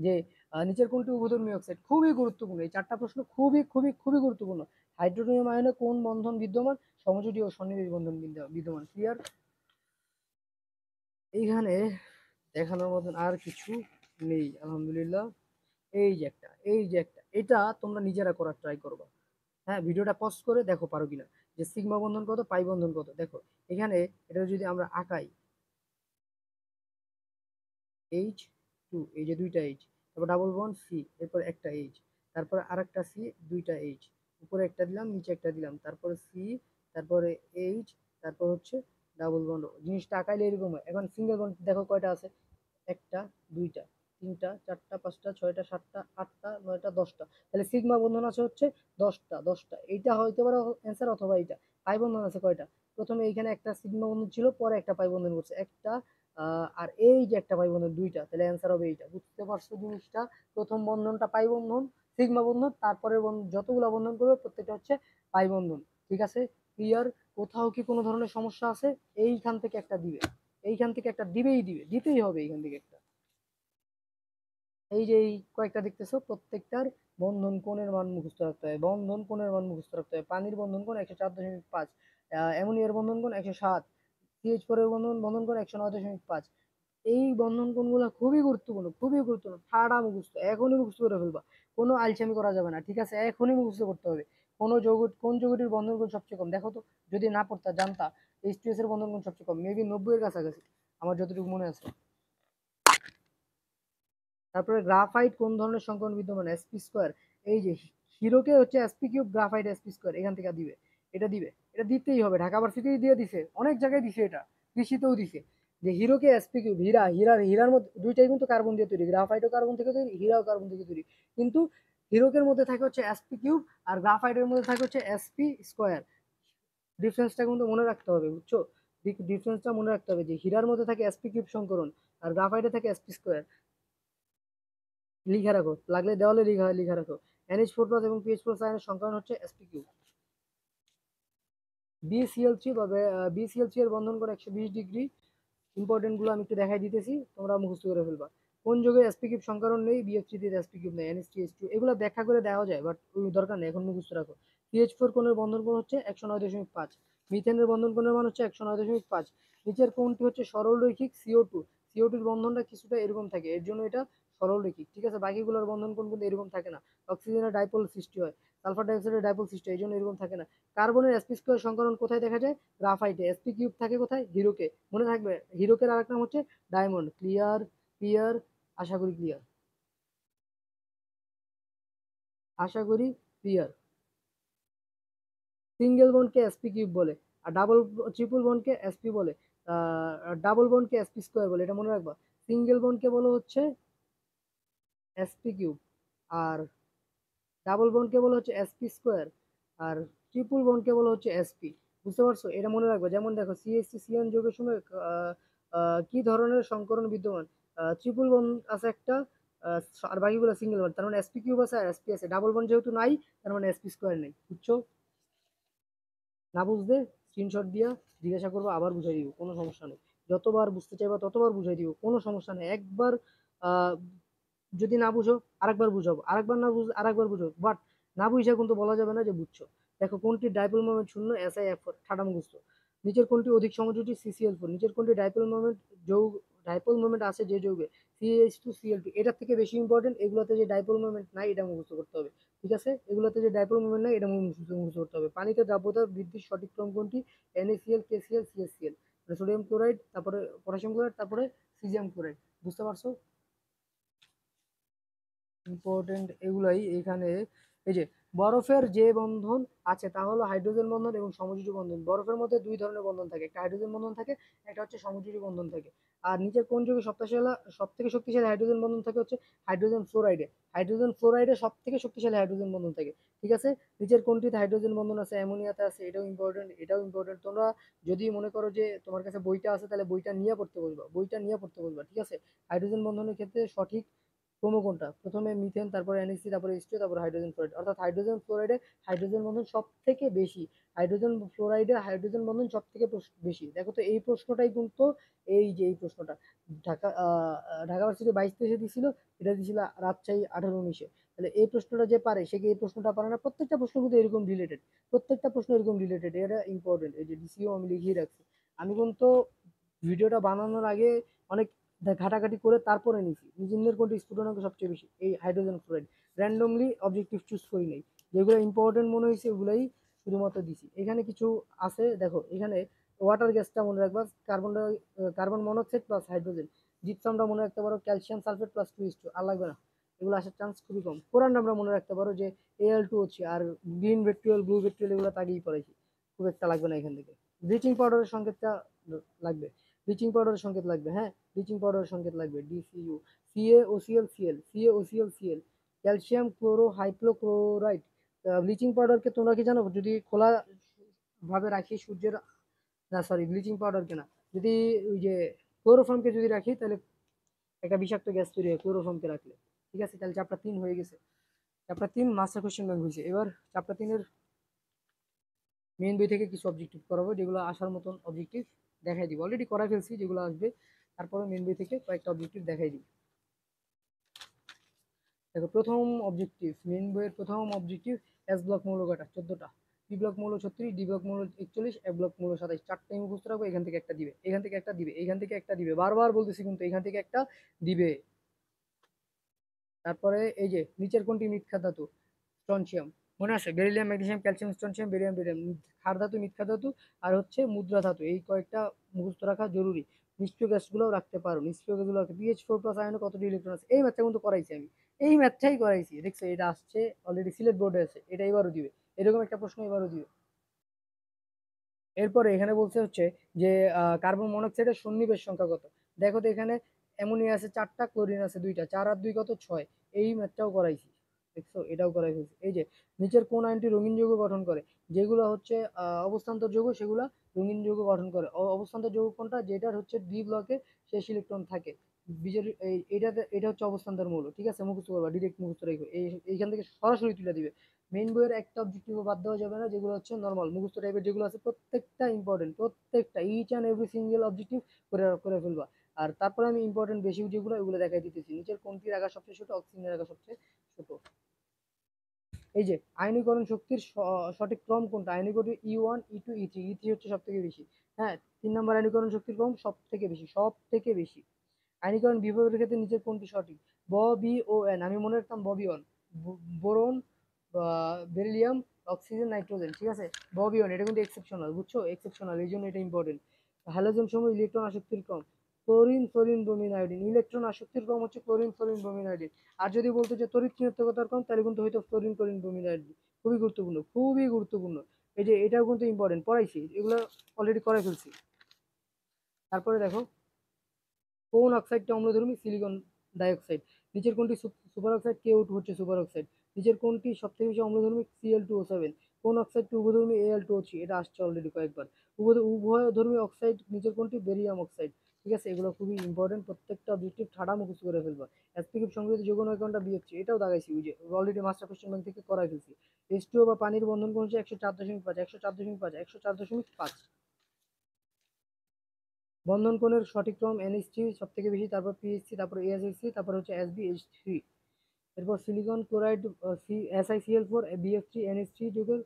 [SPEAKER 1] যে নিচের কোনটি উভধর্মী অক্সাইড, খুবই গুরুত্বপূর্ণ। এই চারটা প্রশ্ন খুবই খুবই খুবই গুরুত্বপূর্ণ। হাইড্রোনিয়াম আয়নে কোন বন্ধন বিদ্যমান? সমযোজী ও সন্নিবেশ বন্ধন বিদ্যমান। ক্লিয়ার? এইখানে দেখানোর মতন আর কিছু নেই আলহামদুলিল্লাহ। এই যে একটা এটা তোমরা নিজেরা করার ট্রাই করবা। হ্যাঁ, ভিডিওটা পজ করে দেখো পারো কিনা, যে সিগমা বন্ধন কত, পাই বন্ধন কত। দেখো এখানে এটা যদি আমরা আঁকাই, H2, এই যে দুইটা H, তারপর ডাবল বন্ড সি, এরপর একটা H, তারপরে আরেকটা সি, দুইটা H, উপরে একটা দিলাম, নিচে একটা দিলাম, তারপরে সি, তারপরে H, তারপর হচ্ছে ডাবল বন্ড। জিনিসটা আঁকাইলে এরকম হয়। এখন সিঙ্গেল বন্ড দেখো কয়টা আছে? একটা, দুইটা, তিনটা, চারটা, পাঁচটা, ছয়টা, সাতটা, আটটা, নয়টা, দশটা। তাহলে সিগমা বন্ধন আছে হচ্ছে দশটা, দশটা। এইটা হইতে পারে অ্যান্সার, অথবা এইটা। পাই বন্ধন আছে কয়টা? প্রথমে এইখানে একটা সিগমা বন্ধন ছিল, পরে একটা পাই বন্ধন করছে, একটা। আর এই যে একটা পাই বন্ধন, দুইটা। তাহলে অ্যান্সার হবে এইটা। বুঝতে পারছো জিনিসটা? প্রথম বন্ধনটা পাই বন্ধন, সিগমা বন্ধন, তারপরে যতগুলা বন্ধন করবে প্রত্যেকটা হচ্ছে পাই বন্ধন। ঠিক আছে? ক্লিয়ার? কোথাও কি কোনো ধরনের সমস্যা আছে? এইখান থেকে একটা দিবে, এইখান থেকে একটা দিবেই দিবে, দিতেই হবে এইখান থেকে একটা। এই যে এই কয়েকটা দেখতেছো, প্রত্যেকটার বন্ধন কোণের মান মুখস্থ রাখতে হয়, বন্ধন কোণের মান মুখস্থ রাখতে হয়। পানির বন্ধন কোণ 104.5, অ্যামোনিয়ার বন্ধন কোণ 107, CH4 এর বন্ধন বন্ধন কোণ 109.5। এই বন্ধন কোণগুলো খুবই গুরুত্বপূর্ণ, খুবই গুরুত্বপূর্ণ। ঠাড়া মুখস্থ, এখনই মুখস্থ করে ফেলবা। কোনো আলসেমি করা যাবে না, ঠিক আছে? এখনই মুখস্থ করতে হবে। কোন যৌগটির বন্ধন কোণ সবচেয়ে কম? দেখো তো, যদি না পড়তা জানতা, H2S এর বন্ধন কোণ সবচেয়ে কম, মেবি 90 এর কাছাকাছি, আমার যতটুকু মনে আছে। তারপরে গ্রাফাইট কোন ধরনের সংকরণ বিদ্যমান? sp²। এই যে হিরোকে হচ্ছে sp3, গ্রাফাইট sp², এখান থেকে দিবে। এটা দিবে, এটা দিতেই হবে। ঢাকা ভার্সিটি দিয়ে দিছে, অনেক জায়গায় দিছে, এটা কৃষিতেও দিছে, যে হিরোকে sp3। হীরার মধ্যে দুইটাই কিন্তু কার্বন দিয়ে তৈরি, গ্রাফাইটও কার্বন থেকে তৈরি, হীরাও কার্বন থেকে তৈরি। কিন্তু হিরোকের মধ্যে থাকে হচ্ছে sp3, আর গ্রাফাইটের মধ্যে থাকে হচ্ছে sp²। ডিফারেন্সটা কিন্তু মনে রাখতে হবে, বুঝছো? ডিফারেন্সটা মনে রাখতে হবে, যে হীরার মধ্যে থাকে sp3 সংকরণ, আর গ্রাফাইটে থাকে sp²। লিখে রাখো, লাগলে দেওয়ালে লিখে রাখো। NH4+ এবং PH+ আয়নের সংকরণ হচ্ছে sp3। BCl3 বা BCl3 এর বন্ধন করে 120 ডিগ্রি। ইম্পর্টেন্ট গুলো আমি একটু দেখাই দিতেছি, তোমরা মুখস্থ করে ফেলবা। কোন যৌগে sp3 সংকরণ নেই? BF3 তে sp3 নেই, NH3H2। এগুলো ব্যাখ্যা করে দেওয়া যায়, বাট দরকার নেই, এখন মুখস্থ রাখো। CH4 কোণের বন্ধন কোণ হচ্ছে 109.5। মিথেনের বন্ধন কোণের মান হচ্ছে 109.5। নিচের কোণটি হচ্ছে সরল রৈখিক CO2। CO2 এর বন্ধনটা কিছুটা এরকম থাকে, এর জন্য এটা সরল রৈখিক, ঠিক আছে? বাকিগুলোর বন্ধন কোণ কিন্তু এরকম থাকে না। অক্সিজেনের ডাইপোল সৃষ্টি হয়, সালফার ডাইঅক্সাইডের ডাইপোল সৃষ্টি হয়, এই জন্য এরকম থাকে না। কার্বনের sp² সংকরণ কোথায় দেখা যায়? গ্রাফাইটে। sp3 থাকে কোথায়? হিরোকে। মনে থাকবে, হিরোকের আরেক নাম হচ্ছে ডায়মন্ড। ক্লিয়ার? ক্লিয়ার? আশা করি ক্লিয়ার, আশা করি ক্লিয়ার। সিঙ্গেল বন্ডকে sp3 বলে, আর ট্রিপল বন্ডকে sp বলে, ডাবল বন্ডকে sp² বলে, এটা মনে রাখবা। সিঙ্গেল বন্ডকে বলো হচ্ছে sp3, আর ডাবল বন্ডকে বলা হচ্ছে sp স্কোয়ার, আর ট্রিপল বন্ডকে বলা হচ্ছে sp। বুঝতে পারছো? এটা মনে রাখবে। যেমন দেখো CH3 CN যোগের সময় কি ধরনের সংকরণ বিদ্যমান? ট্রিপল বন্ড আছে একটা, আর বাকিগুলো সিঙ্গেল বন্ড, তার মানে sp কিউব আছে আর sp আছে। ডাবল বন্ড যেহেতু নাই, তার মানে sp স্কোয়ার নেই। বুঝছো? না বুঝলে স্ক্রিনশট দিয়া জিজ্ঞাসা করবো, আবার বুঝাই দিব, কোনো সমস্যা নেই। যতবার বুঝতে চাইবা ততবার বুঝাই দিব, কোনো সমস্যা নেই। একবার আহ যদি না বুঝো আরেকবার বুঝাবো, আরেকবার না বুঝলে আরেকবার বুঝো, বাট না বুঝে কিন্তু বলা যাবে না যে বুঝছো। দেখো কোনটি ডাইপোল মোমেন্ট শূন্য, SiF4 ঠাডা মুখস্থ। নিচের কোনটি অধিক সমযোজী, CCl4। নিচের কোনটি ডাইপোল মোমেন্ট যৌগ, ডাইপোল মোমেন্ট আছে যে যৌগে, CH2Cl2। এটার থেকে বেশি ইম্পর্টেন্ট এগুলোতে যে ডাইপোল মোমেন্ট নাই এটা মুখস্থ করতে হবে। ঠিক আছে? এগুলোতে যে ডাইপোল মোমেন্ট নাই এটা মুখস্থ করতে হবে। পানিতে দ্রাব্যতা বৃদ্ধির সঠিক ক্রম কোনটি? NaCl, KCl, CHCl। Sodium chloride, তারপরে পটাশিয়াম ক্লোরাইড, তারপরে সিজিয়াম ক্লোরাইড। বুঝতে পারছো? ইম্পর্টেন্ট এগুলাই এখানে। এই যে বরফের যে বন্ধন আছে তা হলো হাইড্রোজেন বন্ধন এবং সমযোজী বন্ধন। বরফের মধ্যে দুই ধরনের বন্ধন থাকে, একটা হাইড্রোজেন বন্ধন থাকে, একটা হচ্ছে সমযোজী বন্ধন থাকে। আর নিচের কোন যৌগে সব থেকে শক্তিশালী হাইড্রোজেন বন্ধন থাকে? হচ্ছে হাইড্রোজেন ফ্লোরাইডে। হাইড্রোজেন ফ্লোরাইডে সব থেকে শক্তিশালী হাইড্রোজেন বন্ধন থাকে। ঠিক আছে? নিচের কোনটিতে হাইড্রোজেন বন্ধন আছে? অ্যামোনিয়াতে আছে। এটাও ইম্পর্টেন্ট, এটাও ইম্পর্টেন্ট। তোমরা যদি মনে করো যে তোমার কাছে বইটা আছে, তাহলে বইটা নিয়ে পড়তে বলবা, বইটা নিয়ে পড়তে বলবা। ঠিক আছে? হাইড্রোজেন বন্ধনের ক্ষেত্রে সঠিক ক্রম কোনটা? প্রথমে মিথেন, তারপর NH3, তারপরে H2, তারপর হাইড্রোজেন ফ্লোরাইড। অর্থাৎ হাইড্রোজেন ফ্লোরাইডে হাইড্রোজেন বন্ধন সব থেকে বেশি। হাইড্রোজেন ফ্লোরাইডে হাইড্রোজেন বন্ধন সব থেকে বেশি। দেখো তো এই প্রশ্নটাই কিন্তু, এই যে এই প্রশ্নটা ঢাকা ভার্সিটি 22-23 দিছিল, এটা দিছিল রাজশাহী 18-19-এ। তাহলে এই প্রশ্নটা যে পারে সে কি এই প্রশ্নটা পারে না? প্রত্যেকটা প্রশ্ন কিন্তু এরকম রিলেটেড, প্রত্যেকটা প্রশ্ন এরকম রিলেটেড, এটা ইম্পর্টেন্ট। এই যে ডিসিও আমি লিখিয়ে রাখছি। আমি কিন্তু ভিডিওটা বানানোর আগে অনেক ঘাটাঘাটি করে তারপরে নিছি ইঞ্জিনিয়ার কোনটি স্টুডেন্ট অঙ্ক সবচেয়ে বেশি, এই hydrogen fluoride. Randomly objective choose করি নাই, যেগুলো ইম্পর্টেন্ট মনে হয়েছে ওগুলাই শুধুমাত্র দিছি। এখানে কিছু আছে দেখো, এখানে ওয়াটার গ্যাসটা মনে রাখবা, কার্বন মনোক্সাইড প্লাস হাইড্রোজেন। জিপসামটা মনে রাখতে পারো, ক্যালসিয়াম সালফেট প্লাস 2:2, আর লাগবে না, এগুলো আসার চান্স খুবই কম। কোরান আমরা মনে রাখতে পারো যে Al2O3, আর গ্রিন ভেট্রিয়াল, ব্লু ভেট্রিয়াল এগুলো আগেই পড়াইছি, খুব একটা লাগবে না এখান থেকে। ব্লিচিং পাউডারের সংকেতটা লাগবে, ব্লিচিং পাউডারের সংকেত লাগবে, হ্যাঁ ব্লিচিং পাউডারের সংকেত লাগবে, DCU, CaOCl, CaOCl, calcium chloro hydrochloride. Bleaching পাউডারকে তোমরা কি জানো, যদি খোলা ভাবে রাখি সূর্যের, না সরি ব্লিচিং পাউডারকে না, যদি ওই যে ক্লোরোফর্মকে যদি রাখি, তাহলে একটা বিষাক্ত গ্যাস তৈরি হয় ক্লোরোফর্মকে রাখলে। ঠিক আছে? তাহলে চ্যাপ্টার 3 হয়ে গেছে। চ্যাপ্টার 3 মাস্টার কোশ্চেন ব্যাংক হয়েছে। এবার চ্যাপ্টার 3-এর মেইন বই থেকে কিছু অবজেক্টিভ করাবো, যেগুলো আসার মতন অবজেক্টিভ দেখাই দিব। অলরেডি করা ফেলছি যেগুলো আসবে, তারপরে মেইন বই থেকে কয়েকটা অবজেক্টিভ দেখাই দিব। দেখো প্রথম অবজেক্টিভ, মেইন বইয়ের প্রথম অবজেক্টিভ, এস ব্লক মৌল কয়টা? 14টা। পি ব্লক মৌল 36, ডি ব্লক মৌল 41, এ ব্লক মৌল 27। চারটাই মুখস্থ রাখবো। এখান থেকে একটা দিবে, এখান থেকে একটা দিবে, এখান থেকে একটা দিবে, বারবার বলতেছি কিন্তু এখান থেকে একটা দিবে। তারপরে এই যে নিচের কোনটি মৃৎ ধাতু? স্ট্রনশিয়াম। মনে আছে? Beryllium, magnesium, calcium, strontium, barium, barium. ক্ষার ধাতু, মৃৎ ধাতু, আর হচ্ছে মুদ্রা ধাতু। এই কয়েকটা মুখস্থ রাখা জরুরি। নিষ্ক্রিয় গ্যাসগুলোও রাখতে পারো, নিষ্ক্রিয় গ্যাসগুলো PH4+ আয়নে কতটি ইলেকট্রন আছে? এই ম্যাথটা কিন্তু করাইছি আমি, এই ম্যাথটাই করাইছি। দেখছো এটা আসছে অলরেডি, সিলেট বোর্ডে আছে, এটা এবারও দিবে, এরকম একটা প্রশ্ন এবারও দিবে। এরপরে এখানে বলছে হচ্ছে যে কার্বন মনোক্সাইডের সন্নিবেশ সংখ্যা কত? দেখো তো এখানে অ্যামোনিয়া আছে 4টা, ক্লোরিন আছে 2টা, 4 আর 2 কত? 6। এই ম্যাথটাও করাইছি। দেখছো এটাও করাই ফেলছি। এই যে নিচের কোন আয়নটি রঙিন যৌগ গঠন করে? যেগুলো হচ্ছে অবস্থান্তর যৌগ, সেগুলো রঙিন যৌগ গঠন করে। অবস্থান্তর যৌগ কোনটা? যেটার হচ্ছে ডি ব্লকে শেষ ইলেকট্রন থাকে। বিজের এইটাতে, এটা হচ্ছে অবস্থান্তর মৌল। ঠিক আছে? মুখস্থ করবা, ডিরেক্ট মুখস্থ রাখবে, এইখান থেকে সরাসরি তুলে দিবে। মেইন বইয়ের একটা অবজেক্টিভ বাদ দেওয়া যাবে না, যেগুলো হচ্ছে নর্মাল মুখস্থ টাইপের যেগুলো আছে, প্রত্যেকটা ইম্পর্টেন্ট, প্রত্যেকটা each and every single objective করে করে ফেলবা। আর তারপরে আমি ইম্পর্টেন্ট বেশি যেগুলো, ওগুলো দেখাই দিতেছি। নিচের কোনটির আকার সবচেয়ে ছোট? অক্সিজেনের আকার সবচেয়ে ছোট। এই যে আয়নীকরণ শক্তির সঠিক ক্রম কোনটা? আয়নীকরণ E1, E2, E3। E3 হচ্ছে সব থেকে বেশি। হ্যাঁ, 3 নম্বর আয়নীকরণ শক্তির ক্রম সব থেকে বেশি, সব থেকে বেশি। আয়নীকরণ বিভবের ক্ষেত্রে নিচের কোনটি সঠিক? BON, আমি মনে রাখতাম ববিওন, বোরন, বেরিলিয়াম, অক্সিজেন, নাইট্রোজেন। ঠিক আছে? ববিওন, এটা কিন্তু এক্সেপশনাল, বুঝছো? এক্সেপশনাল, এই জন্য এটা ইম্পর্টেন্ট। হ্যালোজেন সমূহ ইলেকট্রন আসক্তির ক্রম, chlorine, fluorine, bromine, iodine. Electron আসক্তির ক্রম হচ্ছে ক্লোরিন, ফ্লোরিন, ব্রোমিন, আয়োডিন। আর যদি বলতো যে তড়িৎ ঋণাত্মকতার ক্রম, তাহলে কিন্তু হয়তো ফ্লোরিন, ক্লোরিন, ব্রোমিন, আয়োডিন। খুবই গুরুত্বপূর্ণ, খুবই গুরুত্বপূর্ণ। এই যে এটাও কিন্তু ইম্পর্টেন্ট, পড়াইছি এগুলো, অলরেডি করে ফেলছি। তারপরে দেখো কোন অক্সাইডটা অম্লধর্মী? Silicon dioxide. নিচের কোনটি সুপার অক্সাইড? KO2 হচ্ছে সুপার অক্সাইড। নিচের কোনটি সবথেকে বেশি অম্লধর্মী? Cl2O7। কোন অক্সাইডটি উভধর্মী? Al2O3। এটা আসছে অলরেডি কয়েকবার। উভয়ধর্মী অক্সাইড নিচের কোনটি? Barium oxide. ঠিক আছে, এগুলো খুবই ইম্পর্টেন্ট, প্রত্যেকটা অবজেক্টিভ ঠাড়া মুখস্থ করে ফেলবা। এসপিকে সংযোজিত যৌগ নয় কোনটা? BF3। এটাও দাগাইছি, ওই যে অলরেডি মাস্টার কোশ্চেন ব্যাংক থেকে করাই ফেলছি। H2O বা পানির বন্ধন কোণ হচ্ছে 104.5, 104.5, 104.5। বন্ধন কোণের সঠিক ক্রম NH3 সব থেকে বেশি, তারপর PH3, তারপর ASH3, তারপর হচ্ছে SbH3। এরপর silicon chloride SiCl4 BF3 NH3 যুগের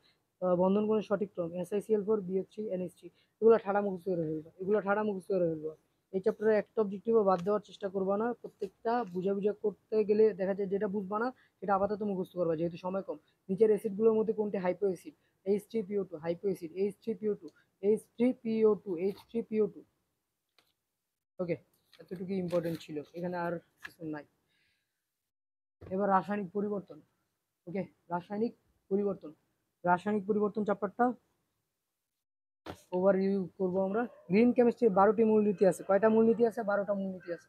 [SPEAKER 1] বন্ধন কোণের সঠিক ক্রম SiCl4 BF3 NH3। এগুলো ঠাড়া মুখস্থ করে ফেলবা, এগুলো ঠাড়া মুখস্থ করে ফেলবা। এই চ্যাপ্টারে একটা অবজেক্টিভও বাদ দেওয়ার চেষ্টা করবা না, প্রত্যেকটা বুঝা বুঝা করতে গেলে দেখা যায় যেটা বুঝবা না সেটা আপাতত মুখস্থ করবা, যেহেতু সময় কম। নিচের অ্যাসিডগুলোর মধ্যে কোনটি hypo acid? H3PO2 hypo acid. H3PO2 H3PO2 H3PO2। ওকে, এতটুকু ইম্পর্টেন্ট ছিল, এখানে আর কিছু নাই। এবার রাসায়নিক পরিবর্তন। ওকে, রাসায়নিক পরিবর্তন। রাসায়নিক পরিবর্তন চ্যাপ্টারটা ওভারভিউ করবো আমরা। গ্রিন কেমিস্ট্রির 12টি মূলনীতি আছে। কয়টা মূলনীতি আছে? 12টা মূলনীতি আছে।